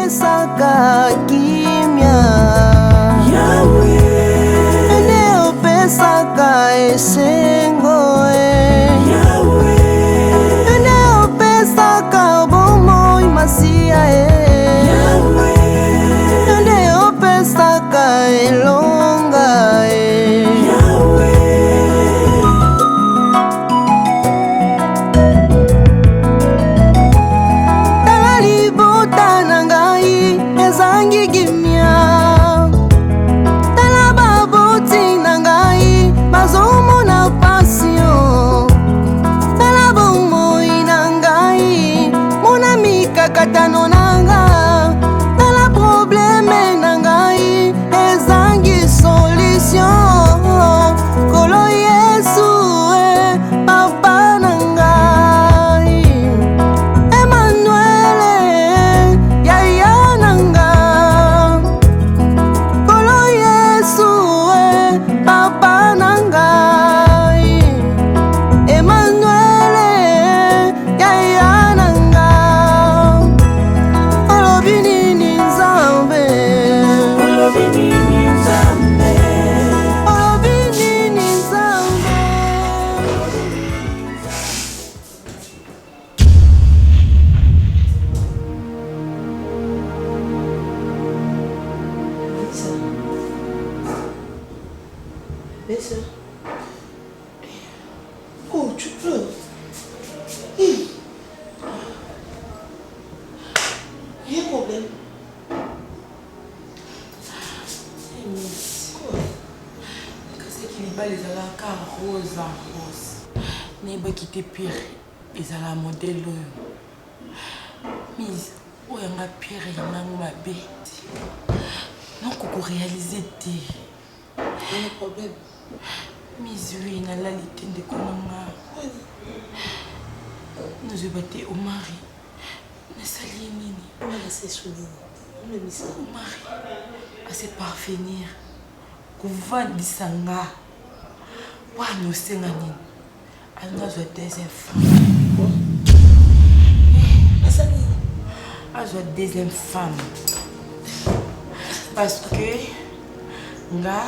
pesaka kimya Yahweh Ene pesaka esengo Yahweh Ene pesaka bomo imasia Yahweh Ene pesaka elonga Katano nanga Nala probleme nangai Ezangi solution Kolo Yesu Papa nangai Emmanuel Yaya nanga Kolo Yesu Papa nangai Emmanuel Yaya nanga Oh, tu pleures. Il y a un problème. Qu'est-ce qu'il y a les alaka rose à rose. N'est-ce qui pire les ala modèle. Mise où y a pire et y a ma bête. Non qu'on réaliser des. Il y a un problème. Mise oui na la lité de konanga. Nous avons battu au mari. Ne salie nini. On a laissé souligner. On a mis ça. Au mari. À se parvenir. Couvent disanga. Wa no sengani. Elle nous a des enfants. Elle a des enfants. Parce que nga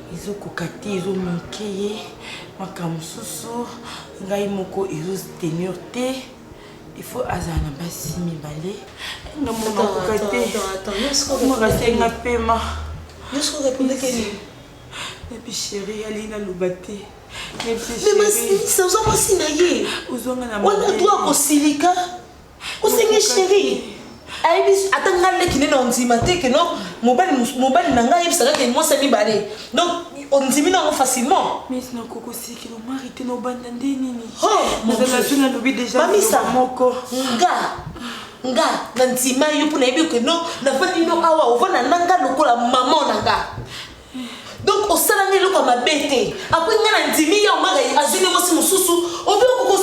ils ont cocaté, ils ont manqué, makamususu, nga imoko ils ont tenir té. Il faut azana basi mibale. Non mon cocaté. Attends, moi rester nga paiement. Est-ce qu'on répondait qu'elle et puis chérie, Alina Loubate. Mais ça vous a pas signé. On a droit au silica. Où c'est chérie? Attends, qui n'est pas en dimate que non, mobile nanga yeb sala que moi c'est mi balé. Donc on dit non facilement. Mais c'est non coco si que nos maris te nos bandes nini. Oh, nous allons nous lobby déjà. Mami ça moko. Nga nantima yo pour na yebi que non, na fandi no awa o vona nanga lokola maman nanga. Donc au salami lo comme bête. Après nga ndimi ya o mari azine mo si mususu, o veut ko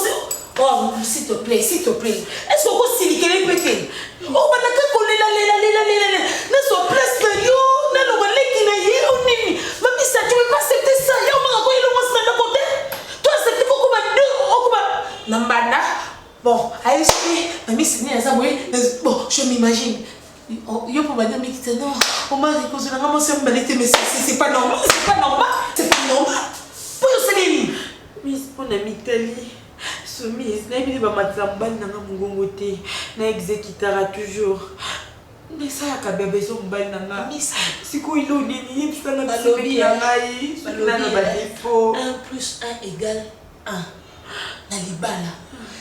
oh, s'il te plaît, s'il te plaît. Est-ce qu'on peut s'y liquer pété? Oh, on a qu'à coller la. Ne sois plus yo, ne nous valez qui n'a yé ou nini. Mamie, ça, tu veux pas accepter ça? Y'a un maraco, il est au moins côté. Toi, accepter beaucoup de deux. Nambana. Bon, allez, mamie, c'est bien ça, oui. Bon, je m'imagine. Yo, pour madame, mais qui non. On m'a dit que je n'ai pas mentionné, mais c'est pas normal. C'est pas normal. C'est pas normal. Pour yo, c'est les Miss, on a mis Italie. Soumise, n'a pas matzamba n'a mungongote, n'a exécutera toujours. Mais ça a qu'à besoin de banana. Si quoi il a dit, ça n'a pas lobby à maïs, ça n'a pas défaut. 1 plus 1 égale 1. Nalibala.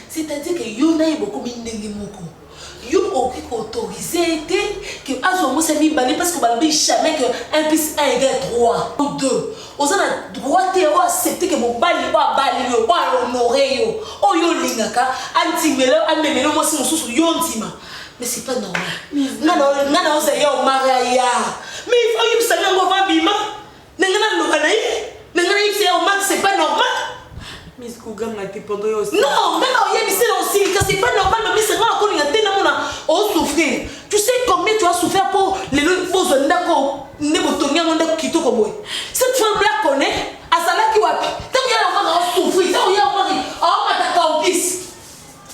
C'est-à-dire que yo n'a beaucoup mindé moko. Yo autorisé que azo mo se mi balé parce que balbi jamais que 1 plus 1 égale 3 ou 2. On a droit de accepter que mon bali wa bali yo wa honorer yo. Oh yo lingaka antimelo amemelo mo si mususu yo ntima. Mais c'est pas normal. Nana oza yo mariaya. Mais il faut y savoir ngo va bima. Nengana lokanayi. Nengana yifse yo max c'est pas normal. Miss Kouganga te pendant yo. Non, mais non, il y a c'est aussi c'est pas normal mais c'est pas encore il y a tellement on souffrir. Tu sais combien tu as souffert pour les beaux ndako nebotonia monde kitoko boy. Cette femme là connaît azala ki wapi. Tant il y a encore souffrir, tant il y a encore oh mataka en piste.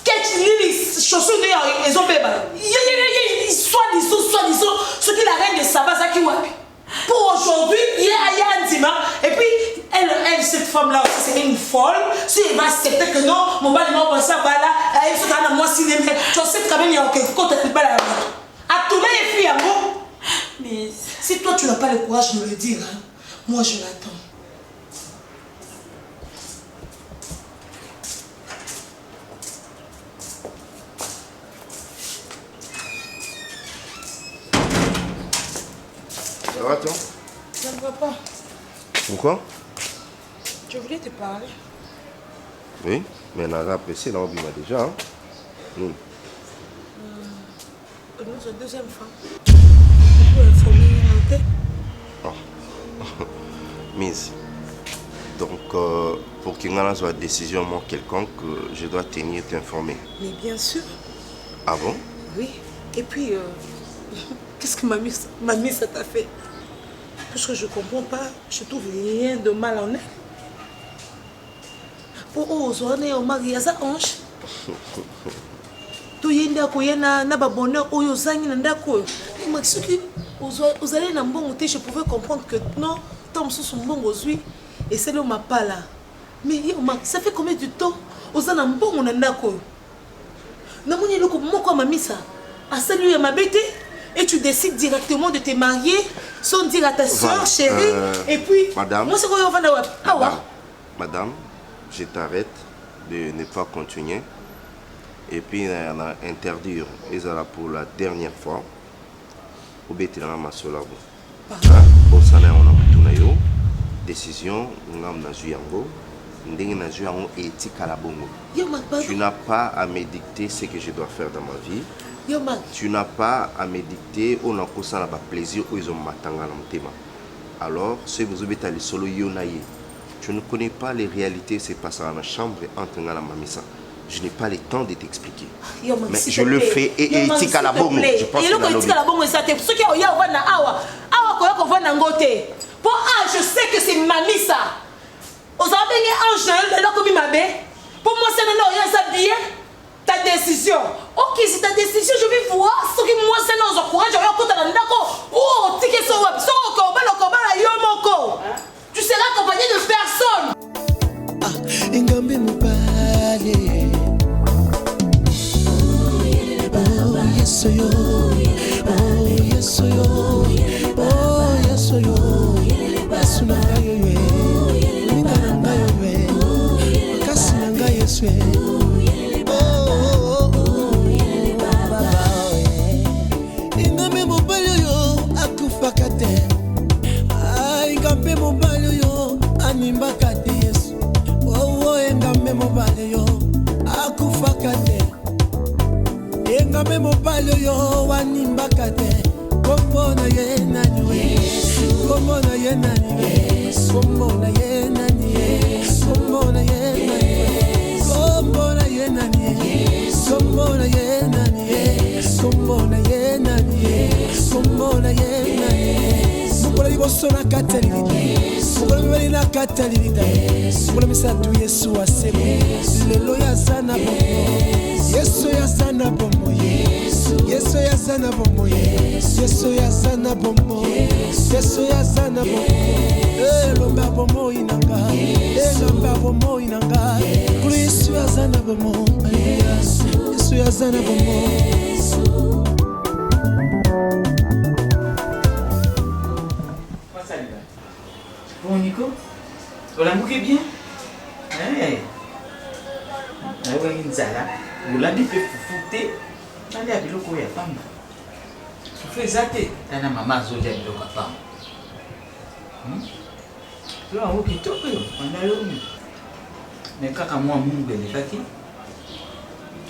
Quel nini chaussures de ils ont bébé. Il soit femme-là aussi, c'est une folle. Si elle va accepter que non, mon mari m'a pensé à là, elle se fait moi cinéma. Tu sais quand même, il y a quelque chose qui pas la route. À tous les filles, amour. Mais si toi, tu n'as pas le courage de me le dire, hein, moi, je l'attends. Ça va, toi? Ça ne va pas. Pourquoi? Je voulais te parler. Oui, mais on a apprécié, là, on vit déjà. Hein? Notre deuxième femme. Tu peux informer un thé? Oh. Mise. Donc, pour qu'il y ait une décision moi quelconque, je dois tenir t'informer. Mais bien sûr. Ah bon? Oui. Et puis, qu'est-ce que mamie ça t'a fait? Parce que je ne comprends pas, je trouve rien de mal en elle. Pour aujourd'hui, on marie à sa hanche. Tout y est na bonheur, oyozangi na ndako. Vous allez na bon je pouvais comprendre que non, Tom sous son bon aujourd'hui et c'est le m'a pas là. Mais ça fait combien de temps? Vous allez na bon na ndako. Na moni loko moko mami ça. À salut ma bête et tu décides directement de te marier sans dire à ta soeur chérie et puis madame, moi c'est quoi on va madame, je t'arrête de ne pas continuer. Et puis, on a interdit, et ça pour la dernière fois, au Bétélan, ma soeur. Au Sana, on a une décision, on a joué en éthique à la bongo. Tu n'as pas à me dicter ce que je dois faire dans ma vie. Tu n'as pas à me dicter, on a un plaisir, ils ont matanga dans le thème. Alors, si vous avez les solo yonaye, tu ne connais pas les réalités, c'est passé dans la chambre entre la mamissa. Je n'ai pas le temps de t'expliquer. Mais je le fais et éthique à la bombe. Je pense que je sais que c'est mamie ça. Pour moi, c'est bien. Ta décision. Ok, c'est ta décision. Je vais voir ce que moi, c'est dans un courage. Tu seras accompagné de personne. Yes, yo. Oh, yes, yo. Oh, yes, yo. Basunanga yo we. Minanga yo we. Kasinanga yes we. Oh, baba we. Ingame mobile yo akufakate. Ay, ingame mobile yo animbakate yes. Oh, ingame mobile yo akufakate. Engame mobile yo wanimbakate kombona ye nani we kombona ye nani we kombona ye nani kombona ye nani kombona ye nani kombona ye nani kombona ye nani kombona ye nani mukola libosona katalilita mukola bibali na katalilita mukola misatu Yesu aseme lelo ya sana bongo Yesu ya sana bomo Yesu ya sana bomo Yesu ya sana bomo Yesu ya sana bomo lomba bomo inanga lomba bomo inanga Yesu ya sana bomo Yesu ya sana bomo Bon Nico, on l'a bouqué bien. Vous l'avez fait fouter. Allez à Biloko et à Pamba. Tu fais ça, t'as maman Zodia Biloko à Pamba. Tu as un qui toque, on a eu. Mais quand moi, mon bébé, il est fatigué.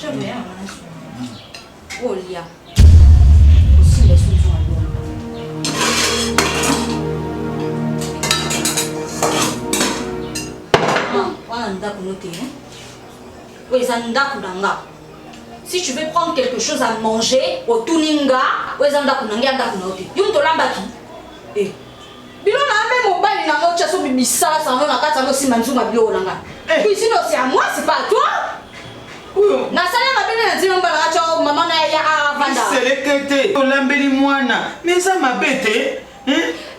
Jamais, oh, Lia. Aussi, les solutions à l'eau. Si tu veux prendre quelque chose à manger au Tuninga, c'est à moi, c'est pas à toi. Mais ça m'a bêté.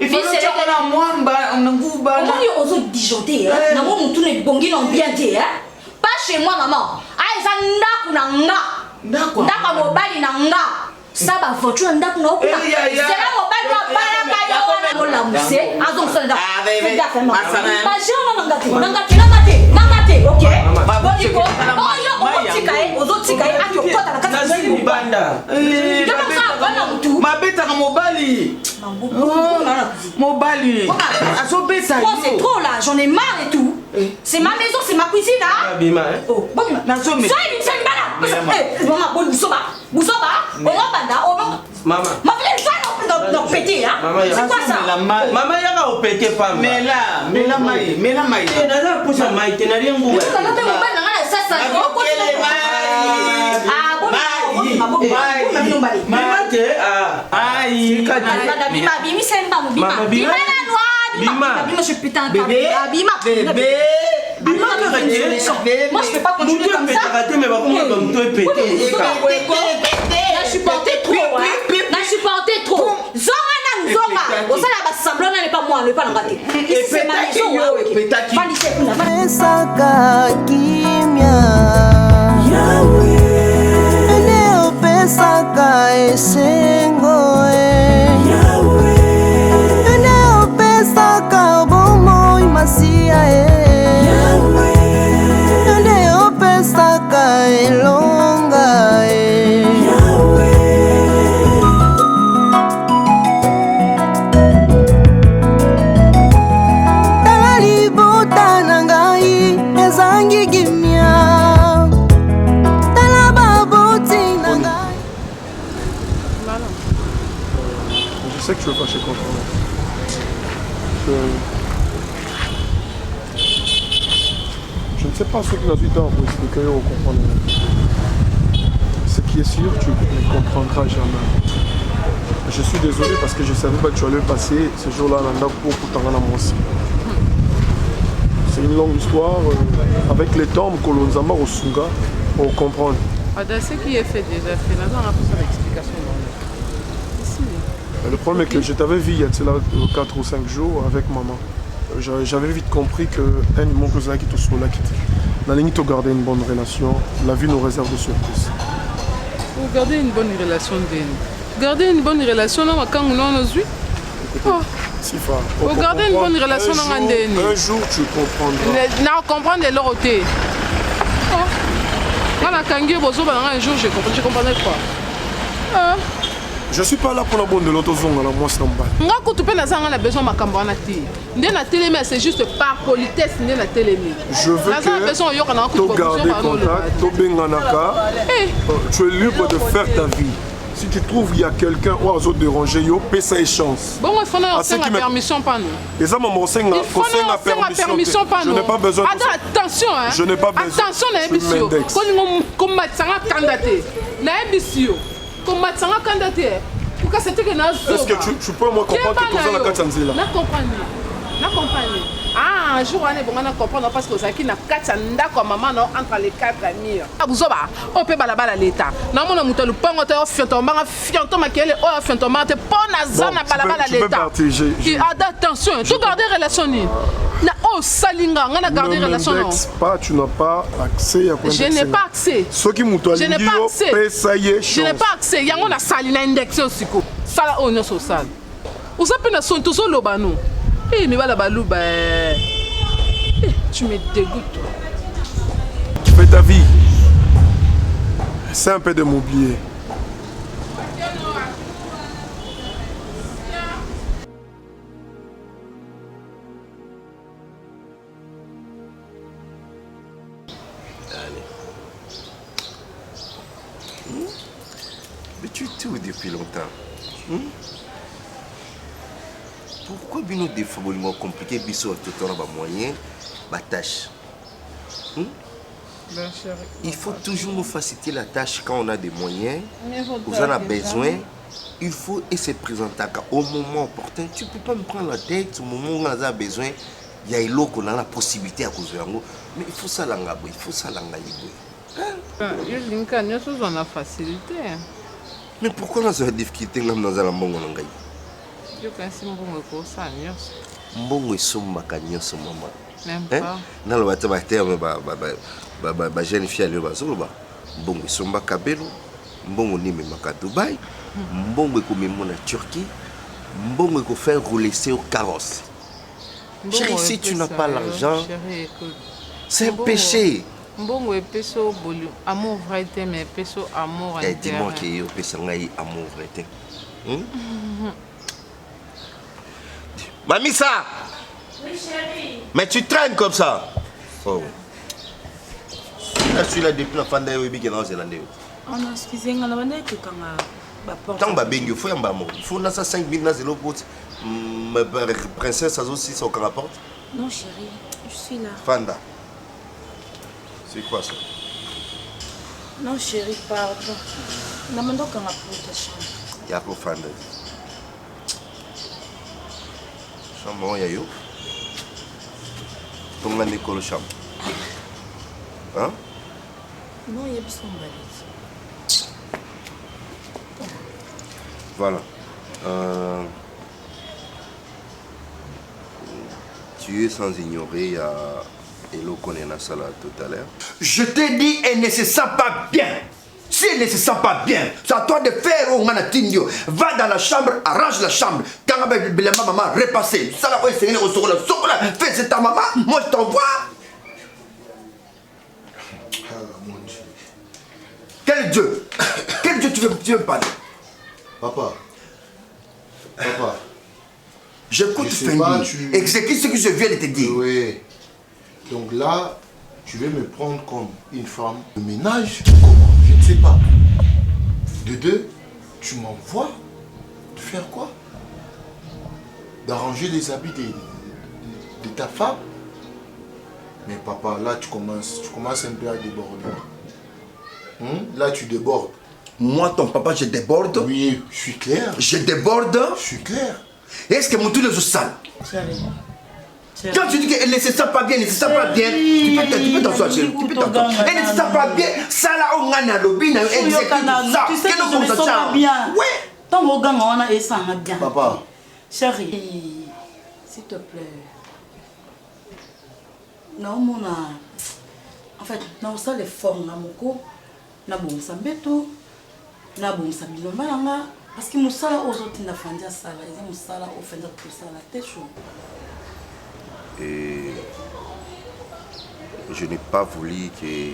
Il faut que tu aies un mwamba, un ngouba. Comment on disjoncté, hein? N'a pas mon tour de bongi non bien dit, hein? Pas chez moi, maman. Ah, ça n'a pas D'accord. Ndaka mobali na nga. Ça va voiture ndaka no kuna. C'est là mobali wa bala kaya wana la muse. Azon ça ndaka. Fais gaffe maman. Pas je nangate. OK. Boniko. Oh yo otikae, ozotikae akyo kota na kati ya banda. Mabeta na mobali. Mobali. Azobeta. Oh, c'est trop là, j'en ai marre et tout. C'est ma maison, c'est ma cuisine là. Abima hein. Oh, bon, Nazo me. Maman, bon, Boussoba, on va banda, on va. Maman. Ma fille, ça non pété hein. C'est quoi ça? Maman yaka opeke pas. Mais là mai. Et dans pour ça mai, tu n'as rien goûté. Tu n'as pas mobile là, ça ça. Ah, bon. Maman te aïe. Bima, Bimi c'est pas mon Bima. Bima la noire. Bima, je putain de Bima. Bébé. Moi je peux pas continuer comme ça. Mais je supportais trop. Zonga. Au sein là, semblant n'est pas moi, n'est pas l'engaté. C'est ma maison. Pesaka kimya Yahweh Eneo pesaka esengo Yahweh Eneo pesaka bomo imasia Yahweh Eneo pesaka elonga Yahweh Je sais que tu veux fâcher contre moi. Je ne sais pas ce que tu as du temps pour expliquer ou comprendre. Ce qui est sûr, tu ne comprendras jamais. Je suis désolé parce que je savais pas que tu allais passer ce jour-là dans la cour pour t'en rendre moi aussi. C'est une longue histoire avec les tombes que l'on a au Sunga pour comprendre. Ce qui est fait déjà, fait là, on a besoin d'explication. Le problème est que je t'avais vu il y a 4 ou 5 jours avec maman. J'avais vite compris que mon cousin qui te là quitté. La ligne te garder une bonne relation, la vie nous réserve de surprises. Pour garder une bonne relation, garder une bonne relation, quand on a vu. Sifa. Pour garder une bonne relation, un jour tu comprendras. Non, comprendre les lorotés. Un jour je comprendrai quoi. Je suis pas là pour la bonne de l'autre zone, moi c'est normal. Moi, quand tu peux la besoin de c'est juste par politesse, je veux que tu gardes contact, tu es libre de faire ta vie. Si tu trouves qu'il y a quelqu'un ou à déranger, paie sa chance. Bon, il faut une permission pas nous. Et ça, maman, c'est une permission pas nous. Je n'ai pas besoin de ça. Attention, hein. Je n'ai pas besoin. Attention, Naébissio. Comme ça, candidaté. Naébissio. Comme ça, candidaté. Pourquoi c'était que nous. Est-ce que tu peux me comprendre que tu as la Katsanzila? Na comprendre. Ah, un jour on est bon on comprendre parce que ça qui na katsa ndako maman non entre les quatre murs. Abuzoba, on peut balabala l'état. Na mona mutelu pango te fianto manga fianto makele o fianto mate pona zana balabala l'état. Attention, tu garder relation ni. Na oh salinga ngana garder relation non. Pas, tu n'as pas accès à quoi. Je n'ai pas accès. Ce qui mutelu je n'ai pas accès. Je n'ai pas accès. Yango na salina indexé aussi ko. Sala o no so sal. Usape na son to so lobano. Mais voilà, Balouba, tu me dégoûtes. Tu fais ta vie. C'est un peu de m'oublier. Mais tu es tout depuis longtemps. Pourquoi nous des fois compliqué biso tout le temps moyen la tâche? Il faut toujours nous faciliter la tâche quand on a des moyens. Vous en avez besoin. Il faut essayer de présenter au moment opportun. Tu ne peux pas me prendre la tête au moment où on a besoin. Il y a qu'on a la possibilité à cause de nous. Mais il faut ça l'engager. Il faut ça l'engager. On a facilité. Mais pourquoi on a des difficultés dans la langue? yokanisi mbongo ekosala nyonso. Mbongo esombaka nyonso mama. Même pas. Naloba te baterme bajeune fille alio bazoloba mbongo esombaka belo, mbongo nimemaka Dubaï, mbongo ekomema na Turquie, mbongo ekofaire rouler au carrosse. Chérie, si tu n'as pas l'argent, c'est un péché. Mbongo epeso bolu amour vrai te mais epeso amour intérieur. Dis-moi que yo pesa ngai amour vrai te. Mamissa. Oui, chérie. Mais tu traînes comme ça. Oh. Je suis là depuis la fin de l'année. Oh non, excusez-moi, on a dit que quand ma porte. Tant que il faut un bamo. Il faut na 5 minutes na zéro pour ma princesse a aussi son la porte. Non, chérie, je suis là. Fanda. C'est quoi ça? Non, chérie, pardon. On a dit qu'on a pour ta chambre. Il y a pour Fanda. Chambre, il y a yo. Ton gars Nicole chambre. Hein? Non, il y a besoin de balise. Voilà. Tu es sans ignorer, il y a Elo Konena Sala tout à l'heure. Je te dis, elle ne se sent pas bien. Si elle ne se sent pas bien, c'est à toi de faire au Manatindio. Va dans la chambre, arrange la chambre. Quand la maman repasser, ça la fais c'est ta maman, moi je t'envoie. Mon Dieu. Quel Dieu? Quel Dieu tu veux me parler? Papa. J'écoute Fendi. Exécute ce que je viens de te dire. Oui. Donc là, tu veux me prendre comme une femme de ménage? Comment? Je ne sais pas. De deux, tu m'envoies de faire quoi? D'arranger les habits de ta femme? Mais papa, là tu commences un peu à déborder. Là tu débordes. Moi, ton papa, je déborde? Oui, je suis clair. Je déborde? Je suis clair. Est-ce que mon tour est sale? Quand tu dis qu'elle ne se sent pas bien, elle ne se sent pas bien, tu peux t'asseoir chez elle. Elle ne se sent pas bien, ça là, on a un lobby, elle Tu sais que je ne me sens pas bien. Oui. Tant qu'on gagne, on a et ça bien. Papa. Chérie, s'il te plaît. Non, mon en fait, non, ça les formes, namoko, nabon sambeto, nabon sabino malanga, parce que musala aux autres n'a pas dit ça, ils ont musala au fait de tout ça la tête chaud. Et je n'ai pas voulu que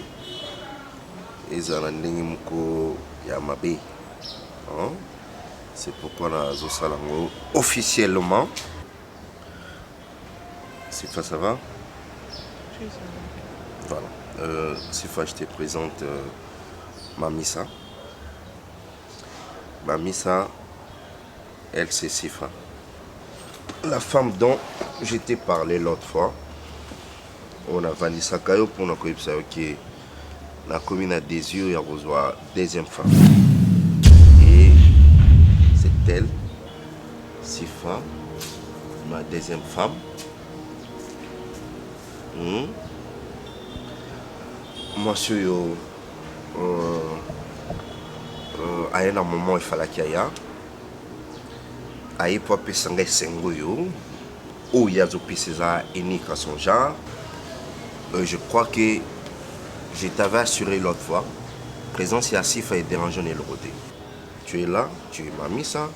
les Alandengimoko Yamabe. C'est pourquoi la Zosalango officiellement. C'est pas ça va? Voilà. C'est fois je te présente Mamissa. Mamissa, elle c'est Sifa. La femme dont je t'ai parlé l'autre fois, on a Vanessa Kayo pour nous connaître qui a commis un désir et a besoin deuxième femme. Et c'est elle, Sifa, ma deuxième femme. Monsieur, à un moment il fallait qu'il y ait. Aïe pour pesanga sengoyo ou yazo peseza unique à son genre. Je crois que je t'avais assuré l'autre fois présence et assis fait déranger le côté. Tu es là, tu es Mamissa,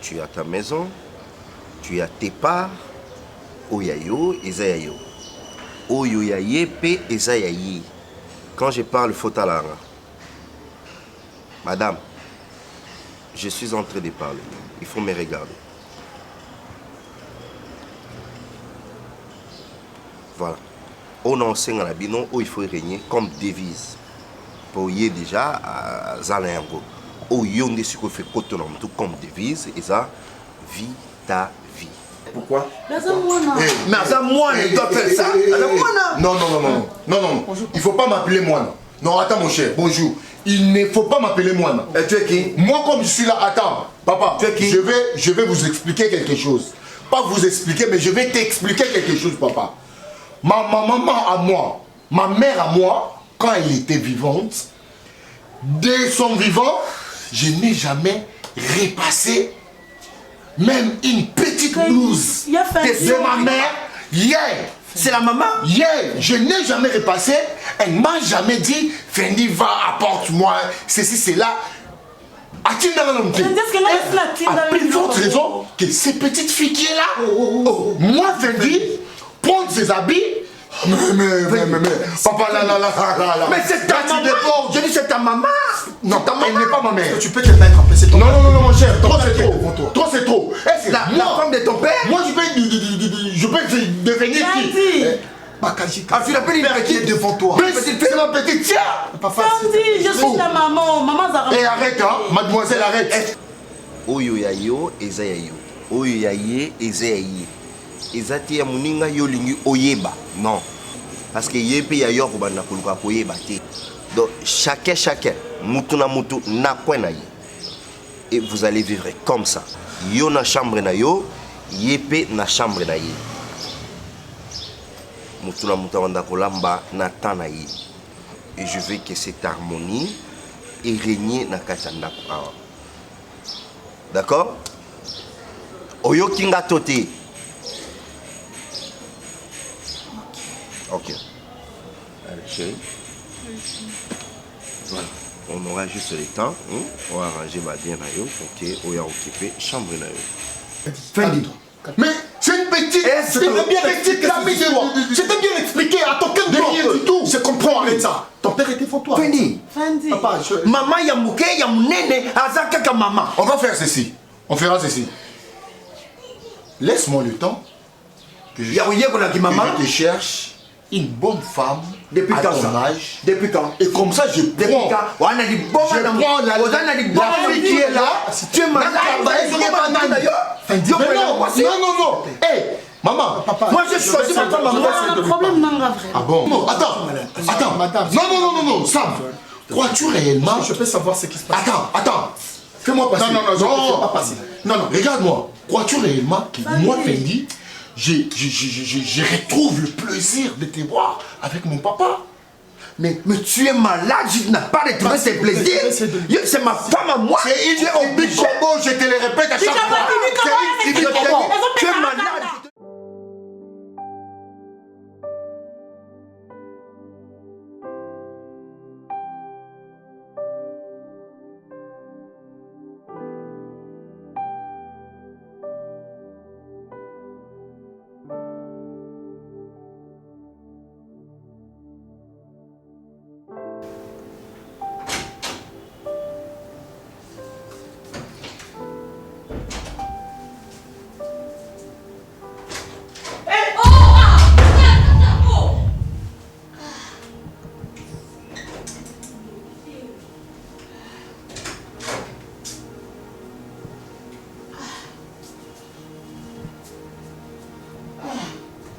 tu es à ta maison, tu es à tes parts. Oyayo ezayayo. Oyoyaye pe ezayayi. Quand je parle faut à la Madame, je suis en train de parler. Il faut me regarder. Voilà. On enseigne à la binon où il faut régner comme devise. Pour y déjà à Zalango. Où il y a des fait tout comme devise et ça vie ta vie. Pourquoi? Mais à moi, il doit faire ça. Non. Il ne faut pas m'appeler moi. Non, attends mon cher, bonjour. Il ne faut pas m'appeler moi. Et tu es qui? Moi comme je suis là, attends. Papa, tu es qui? Je vais vous expliquer quelque chose. Pas vous expliquer, mais je vais t'expliquer quelque chose, papa. Ma maman à moi, ma mère à moi, quand elle était vivante, dès son vivant, je n'ai jamais repassé même une petite blouse de ma mère hier. C'est la maman? Hier, je n'ai jamais repassé. Elle ne m'a jamais dit, Fendi, va, apporte-moi ceci, cela. A-t-il a plus forte raison que ces petites filles qui est là. Moi, Fendi, prendre ses habits. Mais, papa, là. Mais c'est ta maman. Je dis c'est ta maman. Non, elle n'est pas ma mère. Tu peux te mettre en place. Non, mon cher, trop c'est trop. Trop c'est trop. La femme de ton père? Moi, je peux devenir qui? Ah, tu l'appelles une petite devant toi. C'est ma petite, tiens. Fendi, je suis ta maman. Maman Zara. Et arrête, hein, mademoiselle, arrête. Oyo ya yo, eza ya yo. Oyo ya ye, eza ya ye. Eza te ya muninga yo lingi oyeba. Non. Parce que ye pe ya yo kobanda koluka koyeba te. Donc, chacun, mutu na mutu, na kwen na ye. Et vous allez vivre comme ça. Yo na chambre na yo, ye pe na chambre na ye. Mutu na mutu wanda kolamba na tan na ye. Et je veux que cette harmonie ait régné na katanda ko. D'accord? Oyo kinga tote. Ok. Allez, chérie. Voilà. On aura juste le temps. On va arranger ma bien à yo pour que Oya occupe chambre na yo. Fendi. Mais c'est une petite. C'était bien expliqué. C'était bien expliqué. À ton cœur de rien du tout. Je comprends avec ça. Ton père était fort toi. Fendi. Papa, Maman Yamouke, Yamounene, Azaka comme maman. On va faire ceci. On fera ceci. Laisse-moi le temps que je te cherche une bonne femme à ton âge. Depuis quand? Et comme ça, je prends la fille qui est là. Tu es malade. Non. Hé, maman, papa. Moi, je choisis ma femme. Un problème, non, vrai. Ah bon? Non, attends, madame. Non, Sam. Crois-tu réellement? Je peux savoir ce qui se passe. Attends. Fais-moi passer. Non, je ne fais pas passer. Non, regarde-moi. Crois-tu réellement que moi, Fendi, je retrouve le plaisir de te voir avec mon papa? Mais tu es malade, je n'ai pas retrouvé ce plaisir. C'est ma femme à moi. C'est une combo, je te le répète à chaque fois. C'est une combo. Tu es malade.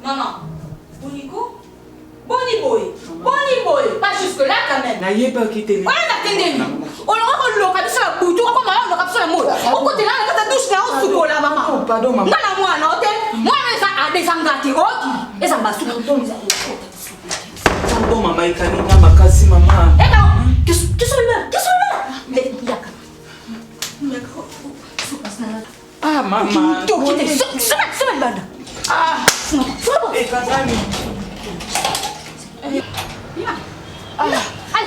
Maman, Boniko? Boni boy. Pas jusque-là quand même. N'ayez pas quitté. Ouais, n'attendez. On aura le sur la boutique, on va le sur la mode. On côté là, la douche là, on sous la maman. Pardon, maman. Moi, non, moi, ça a des engagés. Et ça va sous le ton. Pardon, maman, il canne ma casse, maman. Eh non, qu'est-ce que c'est là? Mais il y a ah, maman. C'est bande. Ah, et Kazami.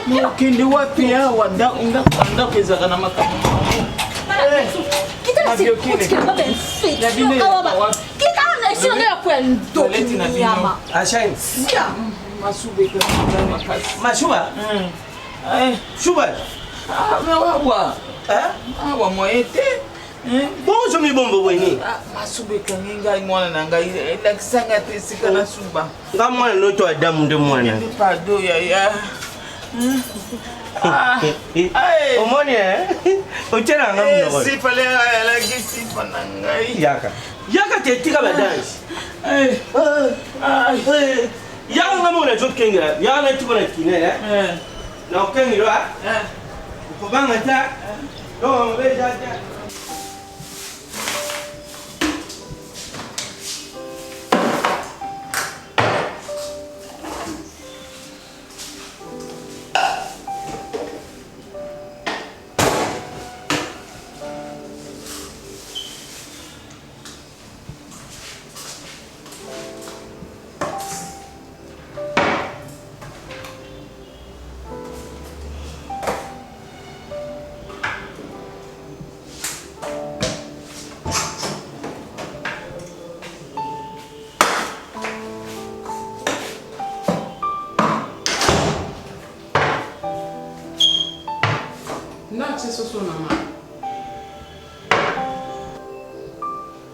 Mokende wapi ya wanda unga kanda kezaka na makambo. Kita na sikutike baba mfiti. Kita na sio ndio kwendo kinyama. Ashai. Masube kwa makasi. Mashuba? Shuba. Mewa. Awa moyete. Bonjour mi bombo bweni. Masube kanginga mwana nanga ile kisanga tesika na suba. Ngamwana noto adamu ndo mwana. Pado ya. Omoni Ochera ngamu. Si fale la gisi panangai. Yaka tetika badansi. Yaka ngamu na jot kenga. Yaka na tibona kinela. Na okengirwa. Ukobanga ta. No mbeja ta.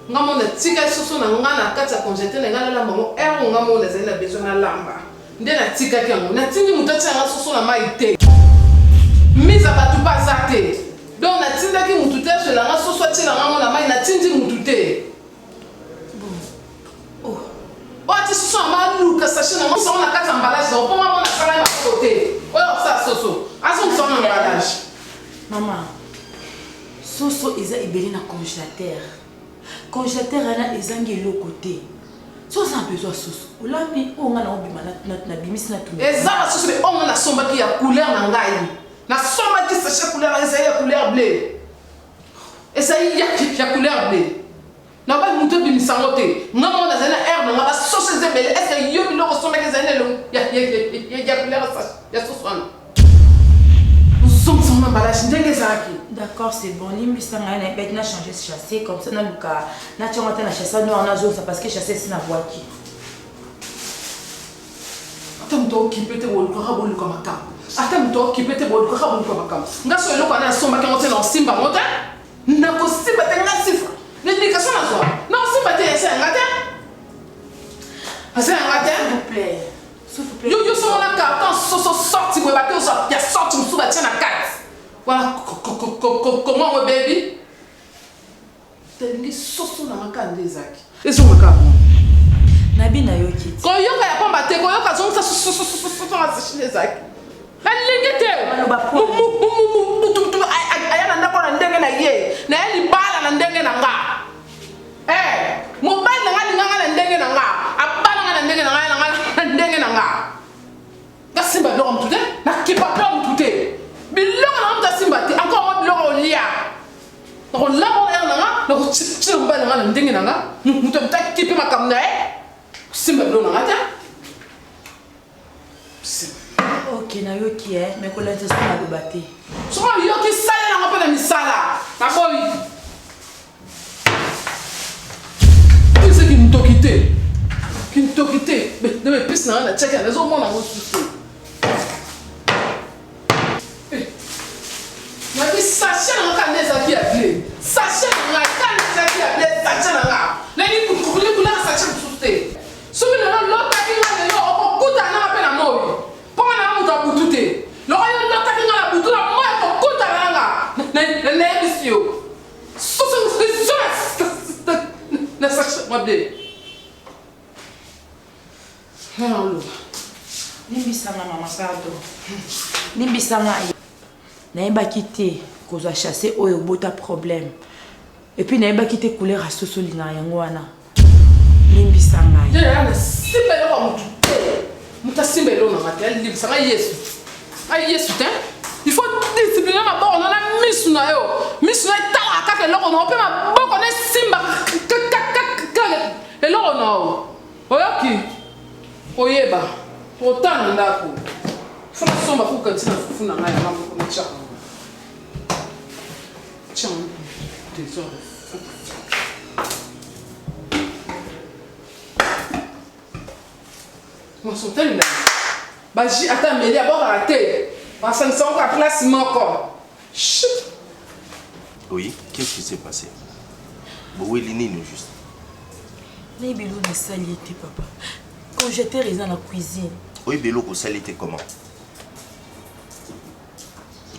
Ngamona tika soso na ngana kata congélateur na ngana la maman ero ngamona zena besoin na lamba nde na tika kango na tindi mutati nga soso na maite mise batu bazate donc na tinda ki mutute so la nga soso ati na ngamona mai na tindi mutute oh ati soso ma luka sachet na soso na kata emballage donc pour maman na sala ma côté oyo sa soso aso soso na emballage maman soso eza ebeli na congélateur congélateur ana ezangi eloko te soso a besoin soso olambi onga na obima na bimisi na tumi eza ba soso be onga na sombaki ya couleur na ngai na sombaki sachet couleur eza ya couleur bleu eza ya couleur bleu na ba muto bimisango te ngamo na zana air na ba soso ezebele est-ce que yo biloko sombaki eza nelo ya couleur ya soso ana sommes emballage ndenge zaki. D'accord, c'est bon. Limbisa ngana bête na changer ce châssis comme ça na luka na tchonga na châssis no na zo ça parce que châssis c'est na voiki. Atam to ki pete wol ko habol ko makam. Atam to ki pete wol ko habol ko makam. Ngaso eloko na somba ke ngote na simba ngota. Na ko simba te nga sifa. L'éducation na zo. Na simba te esa ngata. Asa ngata s'il vous plaît. Yo so na carton so sorti ko ba ke so ya sorti musu ba tina kat. Voilà comment mon baby. Tengi soso na makande zaki. Eso makabo. Nabi na yo kiti. Ko yo ka ya pamba te ko yo ka zo soso na sashine zaki. Na lingete. Aya na ndako na ndenge na ye. Na eli bala na ndenge na nga. Mo ba na nga na ndenge na nga. Abala nga na ndenge na nga na ndenge na nga. Gasimba lo mtude na kipa lo mtude. Biloko na mta simba te encore moi biloko olia. Donc là on est là na ko tshimba na ndenge na nga. Muto mta kipe makamna simba lo na ngata. OK na yo ki mais ko la tso na débattre. So yo ki sala na ngapa na misala. Na boy. Tu sais qui m'to quitté. Qui m'to quitté. Mais me pisse na check na zo mo na go susu. Sachet na ngaka neza ki appelé. Sachet na ngaka neza ki appelé sachet na ngaka. Nani kukuli kula sachet msuste. Sobi na lota ki ngana yo okuta na ape na mobi. Poma na muta butute. Loko yo lota ki ngana butura mo okuta na ngaka. Na ebisio. Soso na sachet mabde. Hello. Limbisanga mama pardon. Limbisanga naïba quitté cause à chasser au bota problème et puis naïba quitté couleur à soso lina yangwana limbisanga ya simbelo wa mutu muta simbelo na matel limbisanga yesu ay yesu te il faut discipliner ma bord na misu na yo misu na tala kaka loko na pe ma boko na simba kaka e loko na oyoki oyeba otana ndako funa somba ku kantina funa ngaya na ko na cha. Tiens, des heures de fou. Moi, je suis tellement. J'ai attends, mais d'abord arrêtez. Parce que nous sommes à place encore. Chut. Oui, qu'est-ce qui s'est passé? Où est l'inine juste? Mais Bélo ne salité, papa. Quand j'étais dans la cuisine. Oui, Bélo, vous salité comment?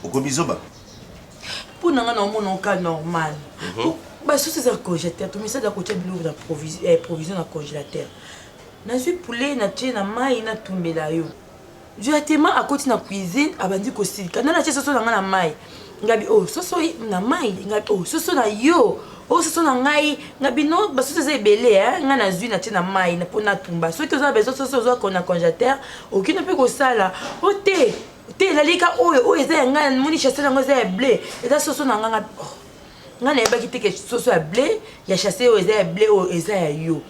Au Kobizoba? Pour nous, on cas normal. Si c'est un congélateur, tu mets ça dans côté de la provision dans congélateur. Na suis poulet, na tché, na maï, na tombé là yo. Je suis tellement à côté de la cuisine, à bandi kosi. Quand on a tché soso dans la maï, ngabi oh soso na maï, ngabi oh soso na yo, oh soso na ngai, ngabi non, bah soso c'est belé hein, ngana zui na tché na maï, na pour na tumba. Soit tu as besoin soso soso qu'on a congélateur, aucun ne peut que ça là. Oh té. Te la lika oyo eza ngana moni chasser ngo eza blé eza soso na nganga ngana eba kiteke soso ya blé ya chasser oyo eza ya blé oyo eza ya yo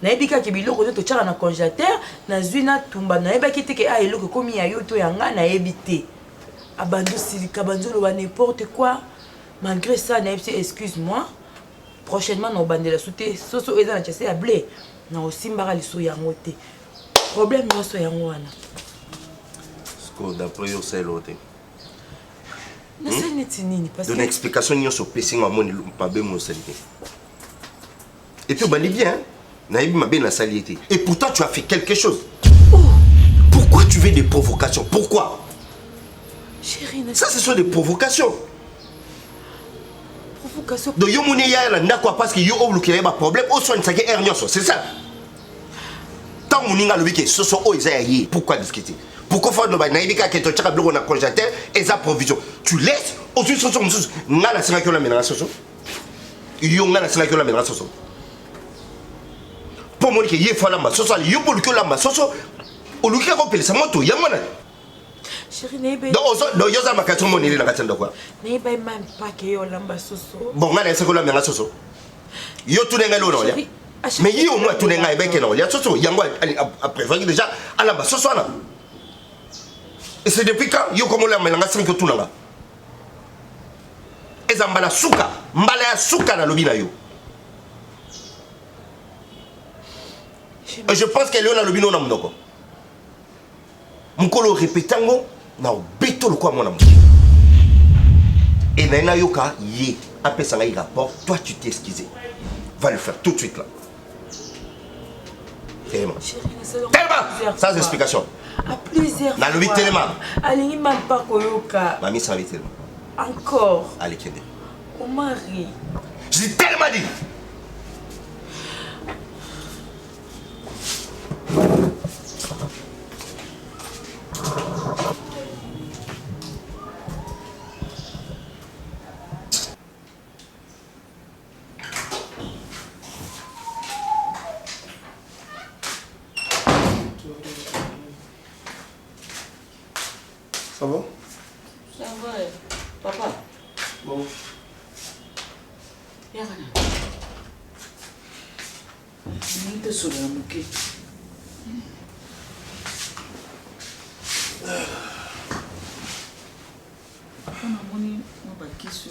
na ebika ke biloko to tchaka na congélateur na zuina tumba na eba kiteke a eloko komi ya yo to ya ngana ebité abando silika banzolo ba n'importe quoi malgré ça na ebisi excuse-moi prochainement na bandela souté soso eza na chasser ya blé na osimbaka liso yango te problème nyonso yango wana. D'après vous, c'est l'autre. Donne explication sur le PC, pas bien mon Et puis, on dit bien, et pourtant, tu as fait quelque chose. Pourquoi tu veux des provocations? Pourquoi? Chérie, ça, ce sont des provocations. Provocation. Donc, yo moni ya la ndakwa parce que yo obloqué un problème, au soin de ça c'est ça. Tant mon inga lobby que ce sont eux ils pourquoi discuter? Pourquoi faire le bail naïbika que tu as bloqué na congélateur et ça provision. Tu laisses au dessus son nga la singa que la mena soso. Yo nga la singa que la mena soso. Pour moi que yé fala ma soso yo pour que la ma soso au lieu qu'on pèle ça moto ya mona. Chérie, n'est-ce donc yo za makatso moni la katenda quoi. N'est pas même pas que yo lamba soso. Bon nga la singa la mena soso. Yo tout nenga lo ya. Mais yo moi tout nenga ebe ke no ya soso yango après va déjà à la soso na. Et c'est depuis quand yo comme la melanga 5 tout nanga. Ezambala suka, mbala ya suka na lobi na yo. Et je pense qu'elle est dans le bino na mnoko. Mukolo répétango na beto le quoi mon amour. Et na yoka yé après ça ngai rapport, toi tu t'es excusé. Va le faire tout de suite là. Tellement. Tellement. Sans explication. À plusieurs fois. Na lobi tellement. Alingi même pas koyoka. Mami ça va tellement. Encore. Allez kende. Au mari. Je dis tellement dit. Ça va? Ça va, papa. Bon. Yagana. Ni te sola muke. On a moni on ba kisu.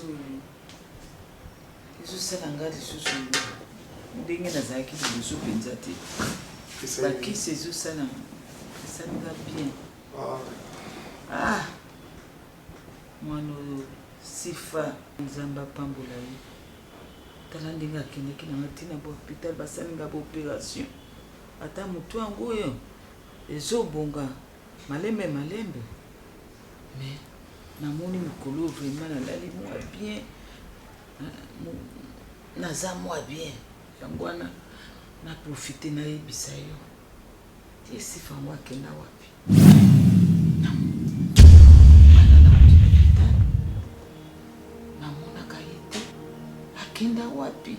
Kisu selanga lisusu. Ndenge na zaki lisusu penzati. Ba kisu zo sana. Ça me va bien. Ah. Mwano sifa nzamba pambola ye. Tala ndenge akendeki na matina bo hôpital basalinga bo opération. Ata mutu yango oyo ezobonga malembe. Mais namoni mikolo vraiment nalali mwa bien. Naza mwa bien. Yango wana na profiter na yebisa yo. Ti sifa mwa kenda wapi? Kenda wapi?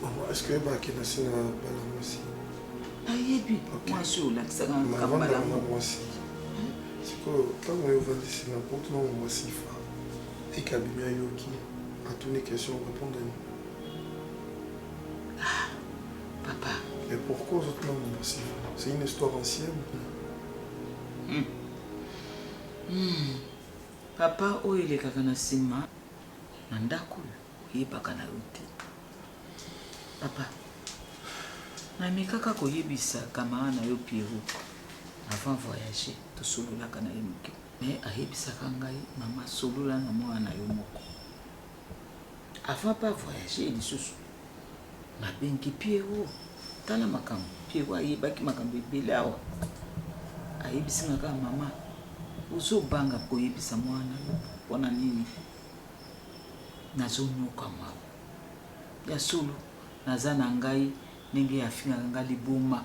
Maman, est-ce que bah qui n'a pas la aussi? Ayebi. Moi je suis là que ça va me faire moi aussi. C'est que quand on va d'ici n'importe où moi aussi et Kabimia Yoki à toutes les questions répondre. Ah, papa. Et pourquoi aux autres langues aussi? C'est une histoire ancienne. Papa o il est kakana sima nandako. Yebakana uti. Papa. Na mikaka ko yebisa kama na yo Pierrot. Avant voyager, to solola kana yemuki. Mais ayebisa kangai mama solola na mwana yo moko. Avant pas voyager lisusu. Na benki Pierrot. Tala makambo. Pierrot ayebaki makambo ebele awa. Ayebisa ngaka mama. Uzo banga ko yebisa mwana yo. Pona nini? Nazo nyoka mwa ya solo naza na ngai ndenge ya finga nga liboma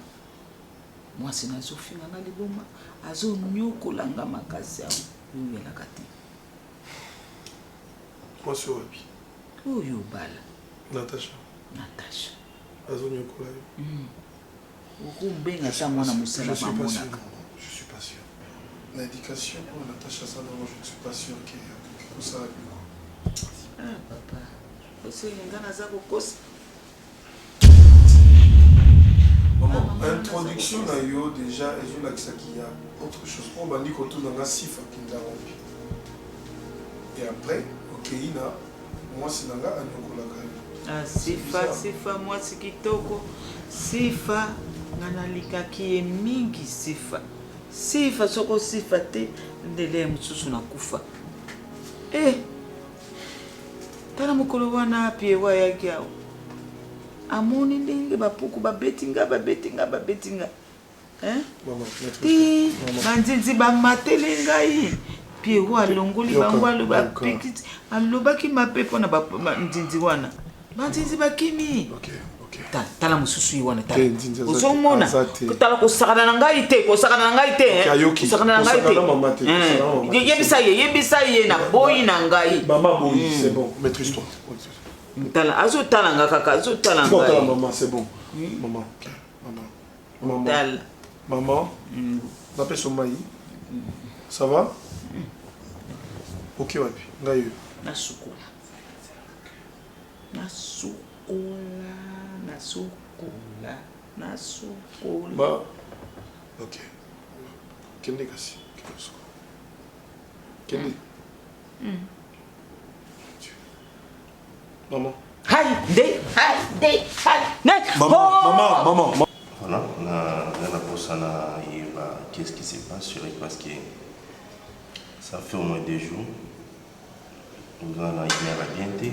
mwasi nazo finga nga liboma azo nyokola nga makasi ya uyela kati mwasi wapi uyo bala Natasha azo nyokola yo ukumbenga ta mwana musala mamona je suis pas sûr l'éducation pour Natasha ça non je ne suis pas sûr que ça ah papa, você engana za kokosa. Maman, introduction na yo déjà et là que ça qui a autre chose. On m'a dit qu'on tourne dans la sifa qui nous a rompu. Et après, OK, moi c'est dans la anyokola ka. Ah sifa moi c'est kitoko. Sifa ngana likaki mingi sifa. Sifa soko sifa te ndele msusu na kufa. Tala mukolo wana Pierrot yaki awo. amoni ndenge bapuku babetinga ti banzinzi bamatele ngai Pierrot alongoli bango alobapikiti alobaki mapepo na banzinzi wana banzinzi bakimi tala mosusu ye wana ozomona tala kosakana na ngai te kosakana na ngai te yebisa ye na boyi na ngai c'est bon, maîtrise-toi. tala azotala nga kaka azotala ngai maman, c'est bon. Maman, maman, on appelle son maï. Ça va? Ok, ouais, puis, Nasukola. Bah, ok. Kende kasi. Kende. Maman. Maman. Voilà, on a posé qu'est-ce qui se passe sur parce que ça fait au moins 2 jours. Nous allons y aller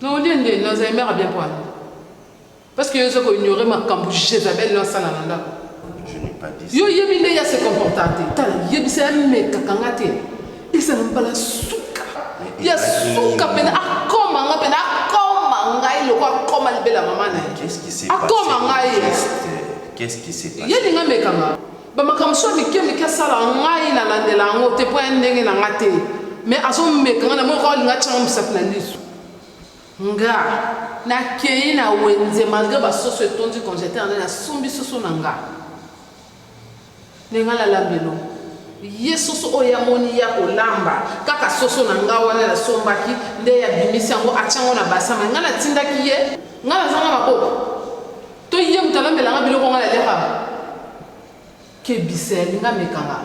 non, on dit que nos amis bien pour parce que je sais ignorer ma campus Isabelle dans sa nanda. Je n'ai pas dit ça. Yo yebile ya se comporter. Tal yebisa me kakangate. Il se n'aime pas la souka. Ya souka pena akoma ngai le quoi comme le bela maman. Qu'est-ce qui s'est passé? Qu'est-ce qui s'est passé? Yedinga me kanga. Ba makamso mi ke sala ngai na landela ngo te point ndenge na ngate. Mais aso me kanga na mo ko linga chama msafna ndiso. Nga na kei na wenze malgré ba soso etondi quand j'étais en na sombi soso nanga. Nenga la lambelo. Yesoso oyamoni ya kolamba kaka soso nanga wana la sombaki nde ya bimisi yango achango na basama ngana tindaki ye ngana zanga makoko. To ye mutalambela nga biloko ngala leka. Que bisel nga mekanga.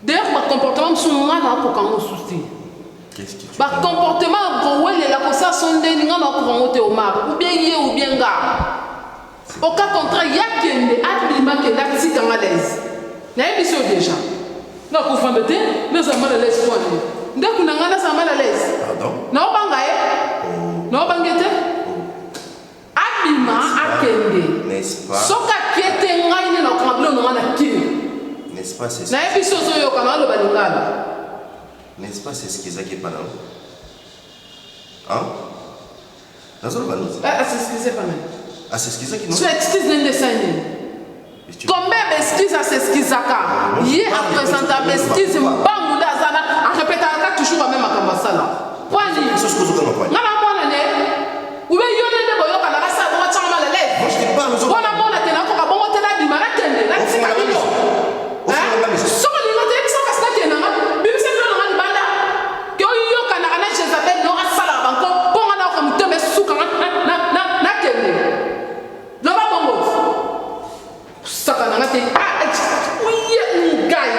D'ailleurs ma comportement msunga na ko kango souci. Qu'est-ce que tu ba comportement gowele la ko sa sonde nga na ko kango te omar ou bien ye ou bien nga. Au cas contraire ya kende atlima ke na tika malaise. Na ebiso déjà. Na ko fande te mais ça mal à l'aise quoi. Ndaku na ngana ça mal à l'aise. Pardon? Na obanga na obangete. Atlima akende. N'est-ce pas? Soka kete ngai ni na ko ngablo ngana kini. N'est-ce pas c'est na ebiso zo yo kana lo balingala. N'est-ce pas c'est ce qu'ils a qui pas là? Hein? Nazolo banou. Ah c'est ce qui c'est pas mal. Ah c'est ce qu'ils a qui non? Tu excuse n'ende saine. Combien d'excuses à ce qui zaka? Hier à présenter excuse mbangu d'azana à répéter toujours la même akambasala. Kwani? C'est ce que vous avez fait. Ngala mwana ne. Ube yone de boyo kana rasa bo chama la lèvre. Moi je dis pas nous. Bona mona tena ko ka bongo tena bima na tende. Na tika bino. Soko ni ngote bisa ka stake na bimisa bino na banda. Ke oyo kana kana Jezabel no asala banko bonga na ko mutembe suka na tende. No ba bongo. Saka na ngate uye ngai.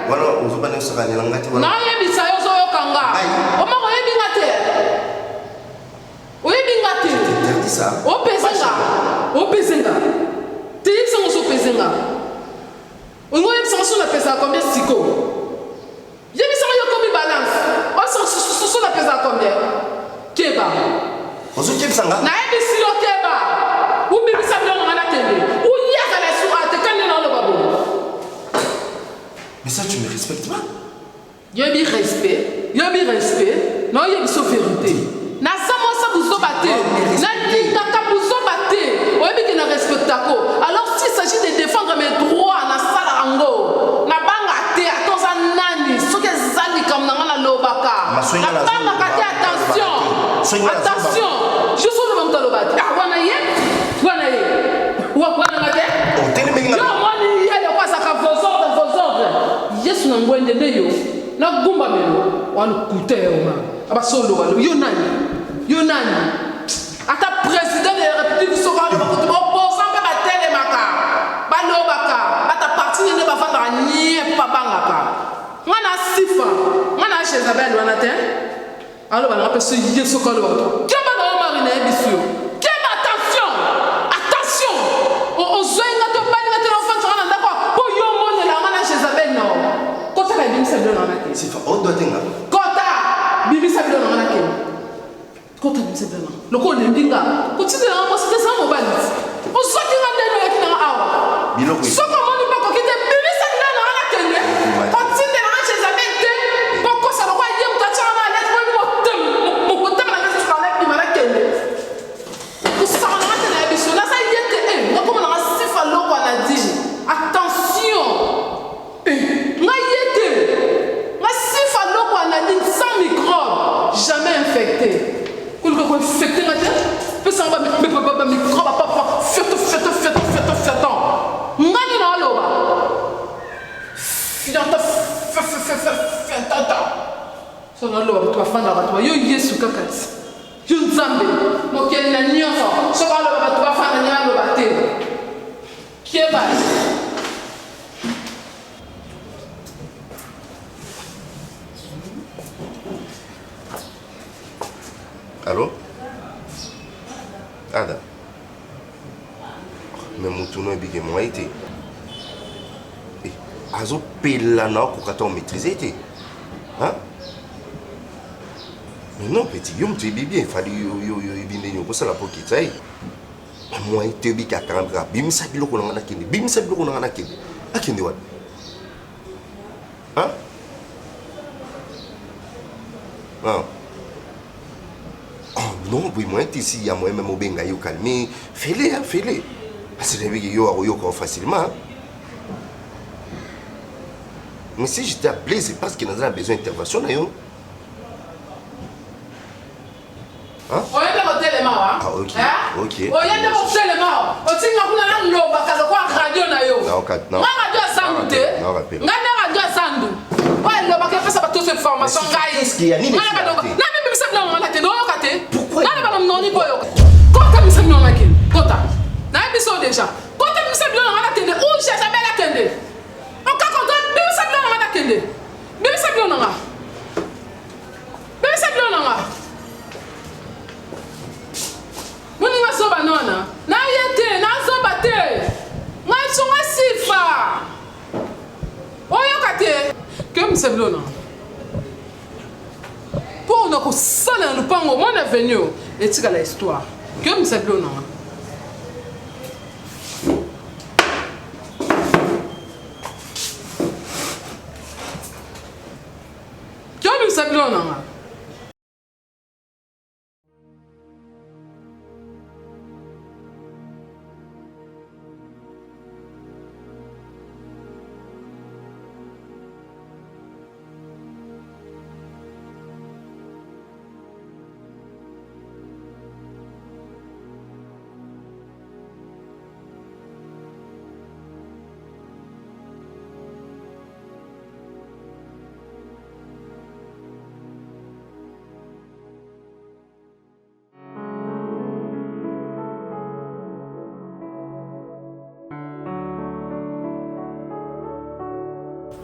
Voilà, on va pas nous saka na ngate voilà. Na yebisa yo zo yo kanga. O ma ko yebi ngate. Interdit ça. O pesenga. Te yebisa ngo so pesenga. Ngo yebisa ngo so na pesa combien siko. Yebisa yo komi balance. O so na pesa combien? Keba. On se keba sanga. Na yebisi yo keba. U bibisa bino ngana tende. U yaga la su ate kanne na lo babo. Mais ça tu me respectes pas. Yebi respect. Non yebiso vérité. Na samo sa buzo bate. Na tika buzo bate. Oyebi ki na respectako. Alors s'il s'agit de défendre mes droits na sala ango. Na banga te atonza nani. Soke zali kam na ngana lobaka. Na banga kate attention. Attention. Je suis le même talobati. Ah wana ye. Wana ngate. Oh tele mengi na. Yo mwani ye kwa saka vos ordres. Yesu na ngwende ndeyo. Na gumba melo. Wana kuteo ma. Aba solo walo. Yo nani. Ata président de la République sera le opposant pe batele maka. Balo baka. Ata parti ne ba fanda ni pour babanga ka. Ngana sifa. Ngana Jezabel wana te. Alors bana pe so yeso ko lo. Keba na mari na ebisio. Keba attention. O zoinga to bani ngate na fanda ngana ndako. Po yo mone la ngana Jezabel no. Kota ka bimisa ndo na ke. Sifa o dotenga. Kota bimisa ndo na ke. Quand tu as mis le coup de binga, quand tu es là, c'est ça mon balit. On sort qui m'a donné qui n'a pas. Ce comment ne pas quitter bébé ça là dans la télé. Quand tu es là chez Amérique, pourquoi ça va y être tu as la lettre mon thème la lettre sur la lettre de la télé. Pour ça on a télé émission là ça y est donc on a si fallu qu'on a dit attention. Nga yete. Nga si fallu qu'on a dit sans microbe jamais infecté. Quand on est infecté, on peut s'en faire des microbes, faites. Allô? Ada. Mais mon tournoi est bien moi été. Azo pelana ko kata maîtriser été. Hein? Mais non petit, yo m'te bien fallait yo bien yo ko sala pour qui ça. Moi été bi ka karambra bim sa biloko na kende. Bim sa biloko na kende. Akende wat. Hein? Ah. Non, oui, moi, ici, il y a moi-même au benga, yo calmé. Fais-les, hein, fais-les. Parce que yo facilement. Mais si j'étais appelé, c'est parce qu'il y a besoin d'intervention. Hein? On est dans l'hôtel, ah, ok. Ok. On est dans l'hôtel, on est dans radio. On qu'est-ce qu'il y a? Pourquoi? Quand tu as mis ça dans la télé, quand tu as mis ça déjà, quand tu as mis ça dans la télé, où j'ai jamais la télé. On a mis ça dans la télé. Mis ça dans la Mon nga so banana. Na yete, na so bate. Nga so nga sifa. Oyo kate. Que me semble non. Pour nous ko sala no pango mon avenue et tika la histoire. Que me semble non. Que me semble non.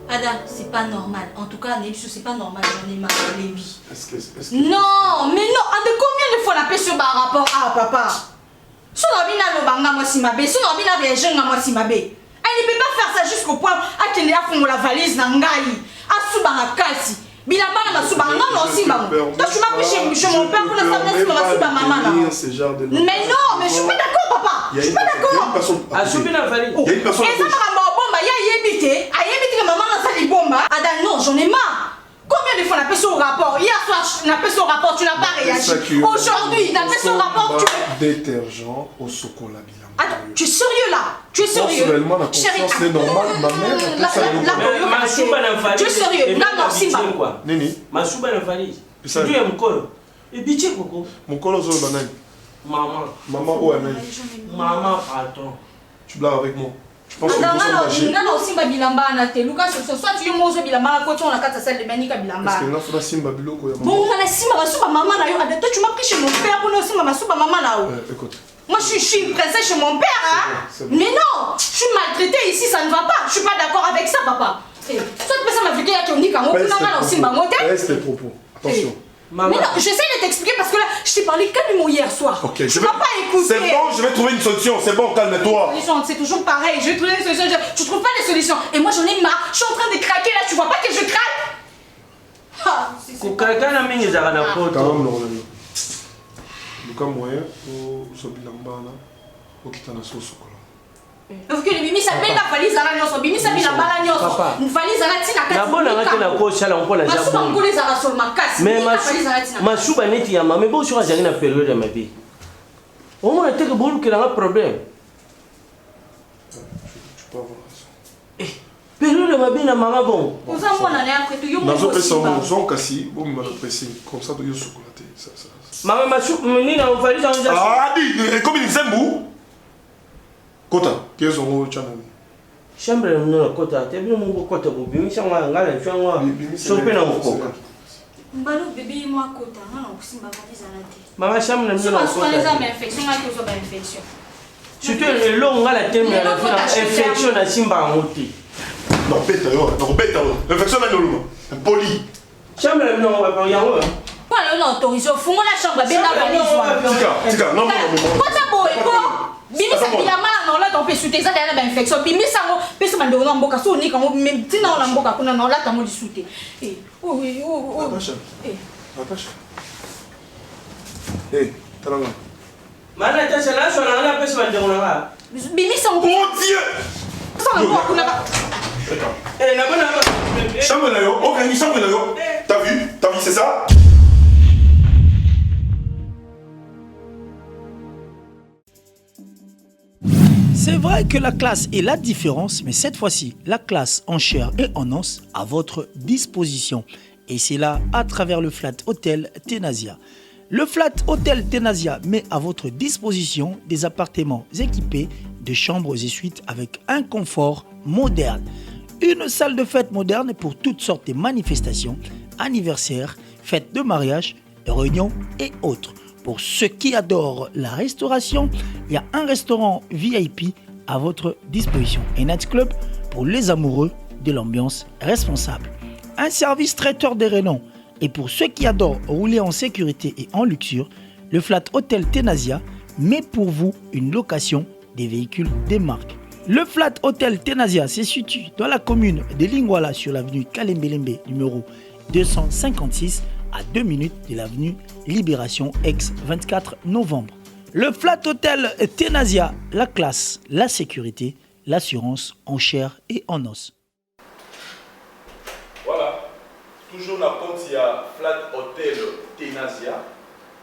Ada, c'est pas normal. En tout cas, Nebiso, c'est pas normal. J'en ai marre de Lébi. Non, mais non. Combien de fois on a fait sur un rapport à papa? Si on a bien le banga, moi si ma bé. Si on a bien réagi, moi si ma bé. Elle ne peut pas faire ça jusqu'au point à qu'elle ait fait la valise nangai. À Soubara Kasi. Bilamba na Soubara. Non, non, si maman. Toi, tu m'as pris chez mon père pour la faire naître ma Soubara maman. Mais non, mais je suis pas d'accord, papa. Je suis pas d'accord. À Soubara valise. Et ça m'a bomba. Il y a évité. Maman n'a pas dit bomba. Ada, non, j'en ai marre. Combien de fois on a fait son rapport? Hier soir, on a fait son rapport, tu n'as pas réagi. Aujourd'hui, on a fait son rapport, tu... Détergent au chocolat. Attends, tu es sérieux là? Tu es sérieux? Naturellement, la conscience c'est normal. Ma mère a fait ça. Tu es sérieux? Non, non, Simba. Nini? Ma souba na valise. Tu es mon col. Et biché coco. Mon col aux bananes. Maman. Maman, où est-elle? Maman, pardon. Tu blagues avec moi? Je pense que vous êtes non, non, Simba Bilamba na te. Lucas, soit tu es mose Bilamba, quand on a quatre salles de Benika Bilamba. Est-ce que là, il faut Simba Biloko? Bon, on a Simba, Souba maman na yo. Toi, tu m'as pris chez mon père pour nous Simba, Souba maman na yo. Écoute. Moi, je suis une princesse chez mon père, hein. Mais non, je suis maltraitée ici, ça ne va pas. Je suis pas d'accord avec ça, papa. Soit tu ça m'a vu qu'il y a ton nique, reste tes propos. Attention. Maman. Mais non, j'essaie de t'expliquer parce que là, je t'ai parlé calmement hier soir. Ok, tu vas pas écouter. C'est bon, je vais trouver une solution. C'est bon, calme-toi. C'est toujours pareil. Je vais trouver une solution. Tu trouves pas de solution. Et moi, j'en ai marre. Je suis en train de craquer là. Tu vois pas que je craque? Kukaka na mingi za kana poto. luka moyen ozobilambana okitana so sokola. Parce que bimisa benga valise ala nyoso bimisa bila bala nyoso valise ala tina kati. Na bona ngati na kosha la mpona jabu. Masuba ngule za rasol makasi. Mais masuba neti ya mama bo sur azali na période ya ma vie. Au moins était que bolu que la problème. Tu peux avoir raison. Période de ma vie na mama bon. Vous en mona na après tu yo mo. Nazo pesa mo zon kasi bo me pressing comme ça yo sokola te ça. Mama masuba ni na valise en jabu. Ah di comme il sembu. Kota, qu'est-ce qu'on va faire? Chambre no kota, te bi mo kota bo bi mi sanga ngala changwa. So pe na mo. Mbalo bébé moi kota, na kusimba valise ala te. Mama chambre no kota. So les hommes infection ma ko so ba infection. Surtout le long ngala te me la infection na simba ngoti. Non, bête yo, l'infection na lolo. Impoli. Chambre no ba yango. Pas le non autorisé fungo la chambre benga valise. Tika, non. Kota boy ko. Bimisa bila mala na ola tompe sute za dala ba infection bimisa ngo pesa mando na mboka so ni kango tina na mboka kuna na ola tamo di sute oui Attache talanga mana attache na so na pesa mando na bimisa ngo mon dieu ça na kuna na bona chambre na yo OK chambre na yo t'as vu c'est ça. C'est vrai que la classe est la différence, mais cette fois-ci, la classe en chair et en os à votre disposition. Et c'est là à travers le Flat Hotel Tenasia. Le Flat Hotel Tenasia met à votre disposition des appartements équipés de chambres et suites avec un confort moderne. Une salle de fête moderne pour toutes sortes de manifestations, anniversaires, fêtes de mariage, réunions et autres. Pour ceux qui adorent la restauration, il y a un restaurant VIP à votre disposition. Un nightclub pour les amoureux de l'ambiance responsable. Un service traiteur de renom. Et pour ceux qui adorent rouler en sécurité et en luxure, le Flat Hotel Tenasia met pour vous une location des véhicules des marques. Le Flat Hotel Tenasia se situe dans la commune de Lingwala sur l'avenue Kalembelembe numéro 256 à 2 minutes de l'avenue Libération ex-24 novembre. Le Flat Hotel Tenasia, la classe, la sécurité, l'assurance en chair et en os. Voilà, toujours dans le compte, il y a Flat Hotel Tenasia.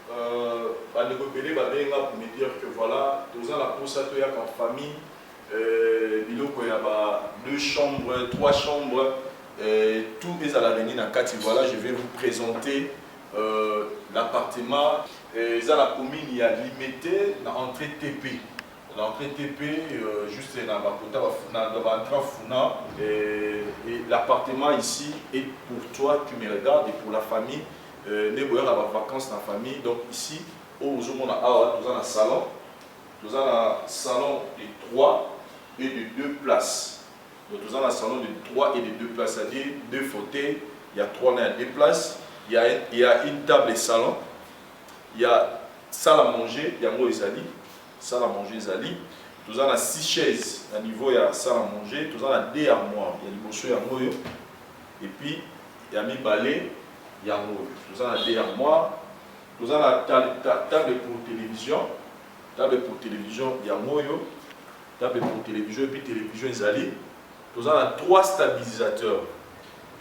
Pour me dire que voilà, tous ans la pousse à toi en famille, il y a 2 chambres, 3 chambres. Tout est à l'avenir dans Kati. Voilà, je vais vous présenter l'appartement. Dans la commune, il y a limité l'entrée TP. L'entrée TP, juste dans la et l'appartement ici est pour toi qui me regardes et pour la famille. Nous avons vacances dans la famille. Donc ici, nous avons un salon. Nous avons un salon de 3 et de 2 places. Donc, nous avons un salon de 3 et de 2 places, c'est-à-dire 2 fauteuils, il y a 3 à 2 places, il y a une table et salon, il y a salle à manger, il y a moi et Zali, salle à manger Zali, nous avons 6 chaises, à niveau il y a salle à manger, nous avons 2 armoires, il y a le bossu, il y a moi, et puis il y a mis balai, il y a moi, nous avons 2 armoires, nous avons la table pour télévision, il y a moi, table pour télévision, et puis télévision Zali. Nous avons 3 stabilisateurs.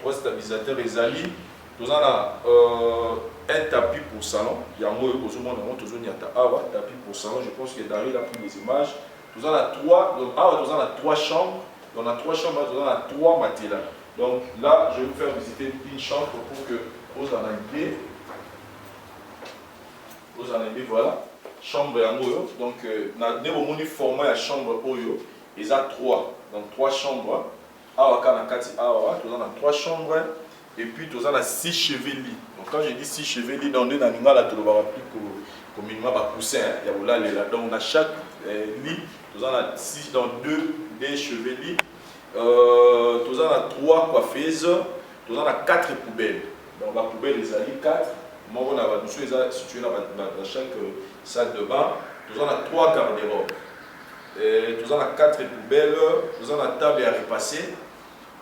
3 stabilisateurs et Zali. Nous avons un tapis pour salon. Il y a un tapis pour salon. Je pense que Daryl a pris les images. Nous avons 3 chambres. On a 3 chambres, nous avons 3 matelas. Donc là, je vais vous faire visiter une chambre pour que vous en ayez. Vous en ayez, voilà. Chambre et Oyo. Donc, nous avons un format de chambre Oyo. Ils ont 3. Donc 3 chambres. Nous avons 3 chambres. Et puis nous avons 6 chevilles. Donc quand je dis 6 chevilles, dans deux animaux, là, tu vas plus communément pousser. Donc on a chaque lit. Nous avons 6 dans 2 chevilles. Nous avons 3 coiffeuses. Nous avons 4 poubelles. Donc la poubelle, les alliés 4. Moi, on a situé dans chaque salle de bain. Nous avons 3 garde-robes. Nous avons 4 poubelles, nous avons la table à repasser,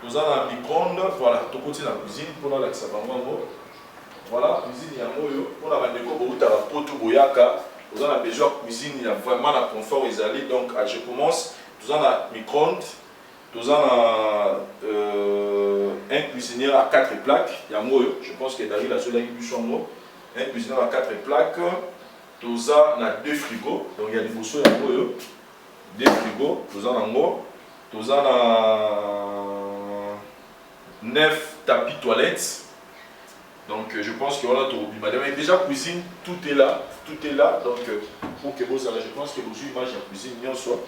nous avons un micro-ondes, voilà, tout côté dans la cuisine, pour la cuisine, il y a un moyo, pour la bandeko, pour la poto boyaka, Vous avez besoin de cuisine, il y a vraiment un confort isolé. Donc, je commence. Vous avez un micro-ondes. Vous avez un cuisinier à 4 plaques. Il y a moi, je pense que David a celui qui est un cuisinier à 4 plaques. Vous avez 2 frigos. Donc, il y a des boussons, il y a moi, 2 frigos. Vous avez moi. Vous avez 9 tapis toilettes. Donc je pense qu'on a tout. Mais déjà cuisine, tout est là. Tout est là. Donc pour que vous allez, je pense que vous avez image de cuisine, bien sûr.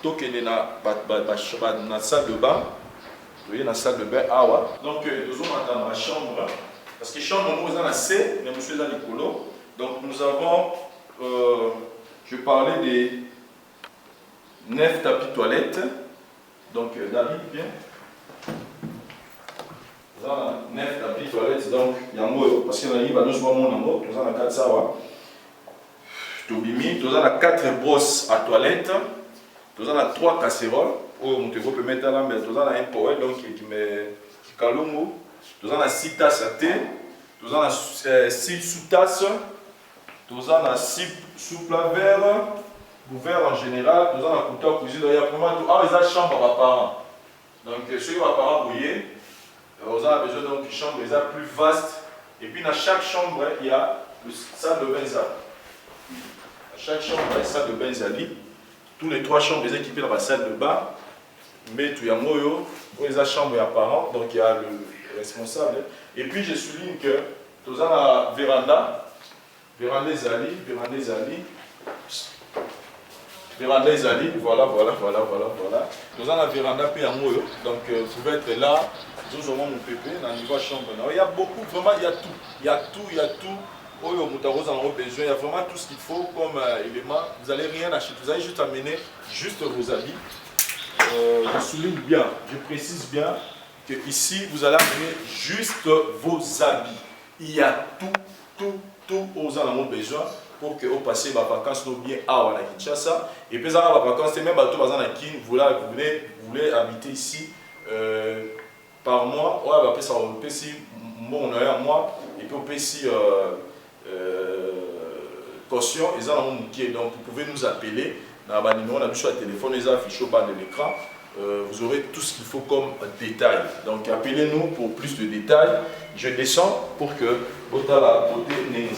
Tout est dans la salle de bain. Vous voyez, dans la salle de bain. Ah ouais. Donc nous sommes dans ma chambre. Parce que chambre, nous avons assez, mais nous sommes dans les colos. Donc nous avons, je parlais des 9 tapis toilettes. Donc David, bien. Nous avons 9 tapis toilettes, donc il y a un mot, parce qu'il y a un livre, nous avons un mot, nous avons 4 sawa. Nous avons 4 brosses à toilette, nous avons 3 casseroles, où on peut mettre là, mais nous avons un poêle, donc qui met calombo, nous avons 6 tasses à thé, nous avons 6 sous-tasses, nous avons 6 sous-plats ouverts en général, nous avons un couteau à cuisine, il y a vraiment tout. Ah, ils ont une chambre à parents. Donc, ceux qui ont parents brouillés, vous avez besoin d'une chambre plus vaste. Et puis dans chaque chambre, il y a une salle de bain. Dans chaque chambre, il y a une salle de bain. Tous les 3 chambres sont équipées dans la salle de bain. Mais tout y a moyo, il y a chambre apparente, donc il y a le responsable. Et puis je souligne que nous avons la véranda. Véranda Zali, voilà. Nous avons la véranda puis à moyo. Donc vous pouvez être là. Nous avons mon pépé dans le niveau chambre. Il y a beaucoup, vraiment, il y a tout. Il y a tout. Oh, il y a vraiment tout ce qu'il faut comme élément. Vous n'allez rien acheter. Vous allez juste amener juste vos habits. Je souligne bien, je précise bien que ici vous allez amener juste vos habits. Il y a tout aux alentours besoin pour que vous passiez vos vacances bien à Kinshasa. Et puis, dans vos vacances, même à tout vous voulez habiter ici. Par mois, ouais, après ça on peut si mon un mois et puis on peut si caution et ça donc vous pouvez nous appeler dans le numéro, on a sur le téléphone, les affiches au bas de l'écran, vous aurez tout ce qu'il faut comme détail. Donc appelez-nous pour plus de détails. Je descends pour que votre la beauté n'est.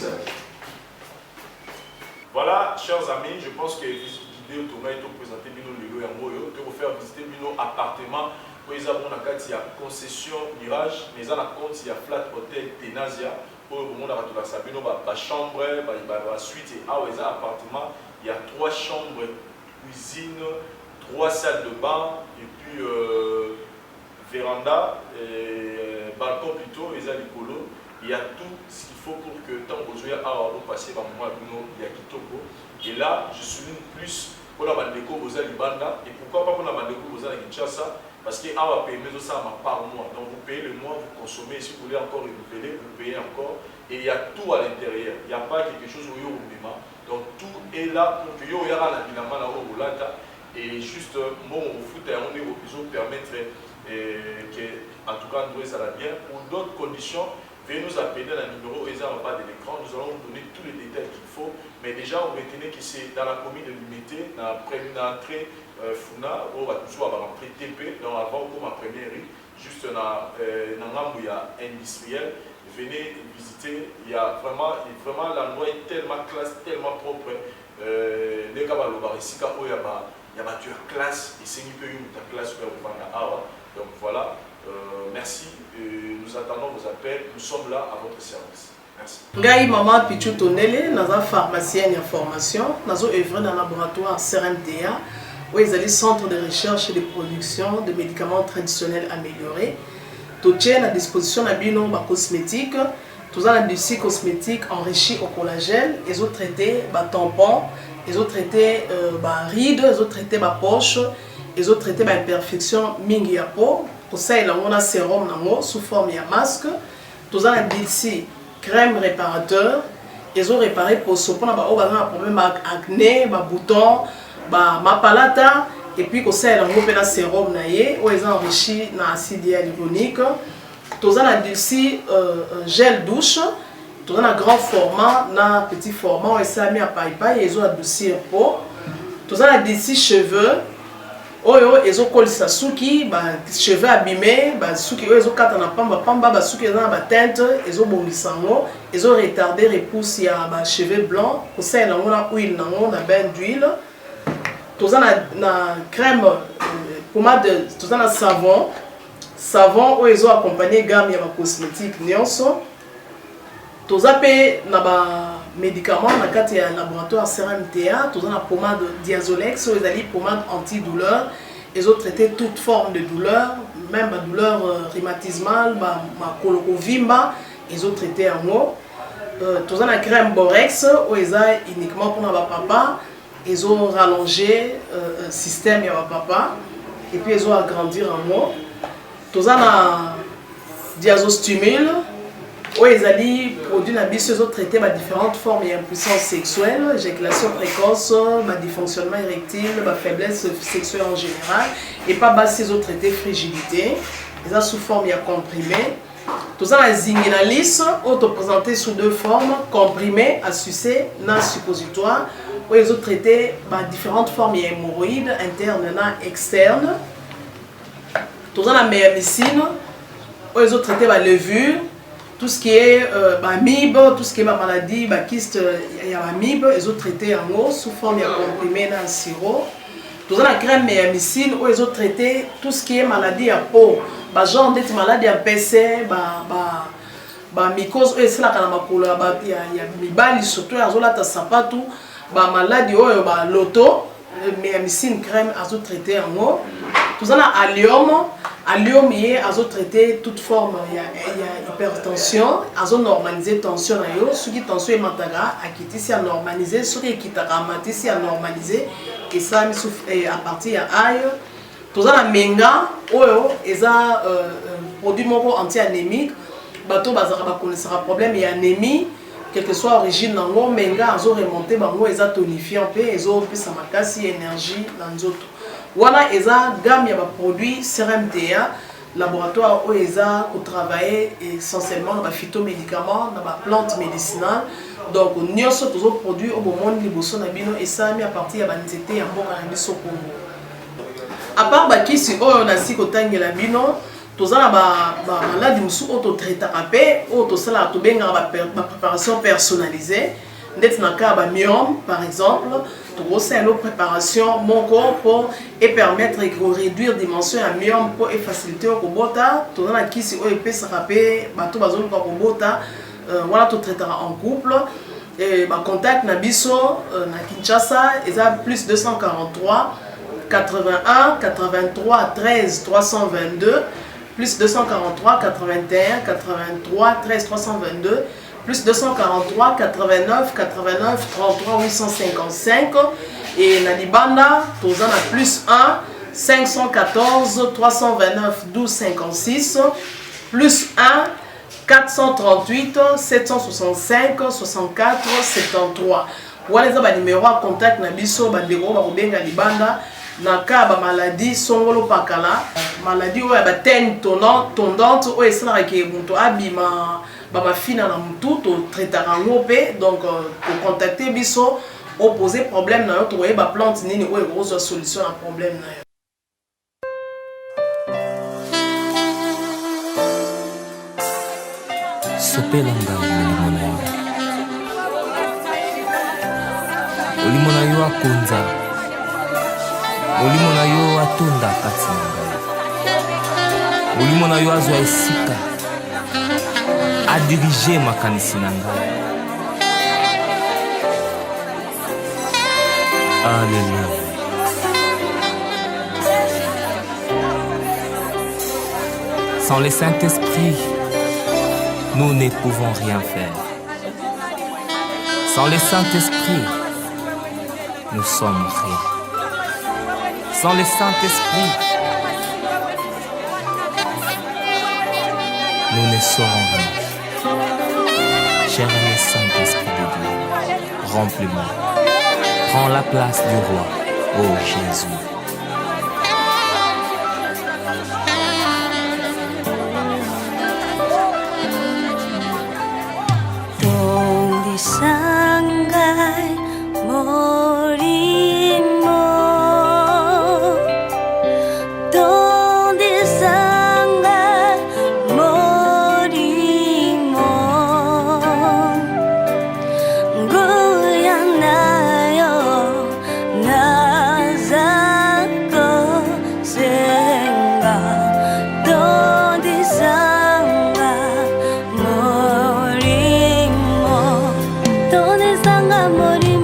Voilà, chers amis, je pense que vidéo tournée est présenter Bino Lelo et Moyo, de vous faire visiter Bino appartement. Ils ont une concession Mirage, mais ils ont il y a Flat Hotel Tenasia, pour le monde à Sabino, la chambre, la suite et un appartement. Il y a 3 chambres, cuisine, 3 salles de bain, et puis véranda, et balcon plutôt, ils ont les colos. Il y a tout ce qu'il faut pour que tant que vous avez passé par moi, il y a Kitoko. Et là, je souligne plus pour la Bandeko, vous avez Banda, et pourquoi pas pour la Bandeko, vous avez Kinshasa. Parce que va payer ça par mois. Donc vous payez le mois, vous consommez. Si vous voulez encore renouveler, vous payez encore. Et il y a tout à l'intérieur. Il n'y a pas quelque chose où il y a au même. Donc tout est là pour que il y ait la binama et juste bon au foot on est au besoin permettre que en tout cas nous ça va bien. Pour d'autres conditions, veuillez nous appeler dans le numéro et en bas de l'écran. Nous allons vous donner tous les détails qu'il faut. Mais déjà vous retenez que c'est dans la commune de Limité, dans la première entrée. Funa, on va toujours avoir un TP, donc avant comme ma première rue, juste dans il y a industriel. Venez visiter, il y a vraiment l'endroit est tellement classe, tellement propre. Les gars, ici, il y a classe, et c'est une classe donc voilà, merci, nous attendons vos appels, nous sommes là à votre service. Merci. Ngai maman Pichu Tonele, dans la pharmacienne en formation, dans un laboratoire CRMTA. Oui, ils ont le centre de recherche et de production de médicaments traditionnels améliorés. Tout est à disposition de bino cosmétiques. Tout ça l'industrie cosmétique enrichie au collagène. Ils ont traité tampons, ils ont traité rides, ils ont traité poche, ils ont traité imperfection mingi ya peau. Pour ça, il y a un sérum sous forme de masque. Tout ça l'industrie crème réparateur. Ils ont réparé pour ce problème d'acné, boutons. Ma palata et puis que ça il a un sérum naie où ils ont enrichi dans acide hyaluronique. Tous en a aussi gel douche. Tout dans un grand format, un petit format, et ça mis à paille, ils ont adouci un pot. Tout dans des 6 cheveux. Ils ont collé sa souki, cheveux abîmés, souki, ils ont quatre pamba, souki, ils ont teinte, ils ont bomisango, ils ont retardé repousse, il y a cheveux blancs, pour ça, ils ont huile, ils ont bain d'huile. Tout dans la crème, pommade, tout dans le savon, ils ont accompagné gamme, il y a cosmétique, nyonso. Tout ça, il y a médicaments, il y a un laboratoire CRMTA, tout ça, la pommade Diazolex, ils ont des pommades antidouleur. Ils ont traité toute forme de douleur, même la douleur rhumatismale, la colorovimba, ils ont traité en haut. Tout ça, la crème Borex, ils ont uniquement pour notre papa, ils ont rallongé le système de papa, et puis ils ont agrandi en haut. Tout ça, la diazostimule. Oui, ils ont dit produits ils ont traité différentes formes d'impuissance sexuelle, éjaculation précoce, dysfonctionnement érectile, faiblesse sexuelle en général, et pas ils ont traité frigidité, ils ont sous forme comprimé. Tout ça, la zinginalis, présenté sous 2 formes, comprimé à sucer, non suppositoire, où ils ont traité différentes formes d'hémorroïdes internes et externes. Tout ça, la médecine, où ils ont traité la levure. Tout ce qui est MIB, tout ce qui est maladie, kyste, il y a MIB, ils ont traité en eau sous forme de comprimé dans le sirop. Tout ça, la crème méamycine, où ils ont traité tout ce qui est maladie à peau. Genre d'être maladie à PC, mycose, c'est là qu'il y a mibali, surtout, ils ont là, sapatou, maladie, l'auto, méamycine crème, ils ont traité en eau. Tout ça, la allium. Allium, ils ont traité toute forme, il y a hypertension, ils ont normalisé la tension. Ceux qui tension est mataga, à normaliser, ceux qui est normalisé, et ça à partir de aïe. Tout ça, la menga, ils ont produit anti-anémique, bateau connaissera problème et anémie, quelle que soit l'origine, menga, ils ont remonté, ils ont tonifié un peu, ils ont plus de énergie dans les autres. Voilà, ils ont gamme de produits CRMTA, laboratoire où ils ont travaillé essentiellement dans les phytomédicaments, dans les plantes médicinales. Donc, nous avons tous les produits au moment où et ça mis à partir de l'anxiété et de Congo. À part que si on a si que la bino, tous les maladies qui sont auto-traités, la préparation personnalisée, dans le cas de myome, par exemple, c'est une préparation mon corps et permettre de réduire la dimension de myome pour faciliter le robota. Tout le monde qui si peut se rappeler, tout le monde robota, voilà tout traitera en couple. Et contact Nabiso, na Kinshasa, ils ont plus 243 81 83 13 322 plus 243 81 83 13 322 plus 243 89 89 33 855 et Nalibanda, tous en a plus 1 514 329 12 56 plus 1 438 765 64 73. Voilà les numéros à contact Nabiso Bandego Barubenga Libanda. Dans le cas de maladie, songolo pakala, maladie où il y a une tendance où il y a une fina na mutu to traitera ngopé donc pour contacter biso opposer problème na yo to ba plante nini ou grosse solution à problème na yo. Sopelanga olimo na yo akonza olimo na yo atonda kati na ngai olimo na yo azwa esika a diriger makanisi na ngai. Alléluia. Sans le Saint-Esprit, nous ne pouvons rien faire. Sans le Saint-Esprit, nous sommes rien. Sans le Saint-Esprit, nous ne serons rien. Cher le Saint-Esprit de Dieu, remplis-moi. Prends la place du roi, ô Jésus. sangai morimo donde sangai morimo goyanayo nazako senga donde sangai morimo donde sangai morimo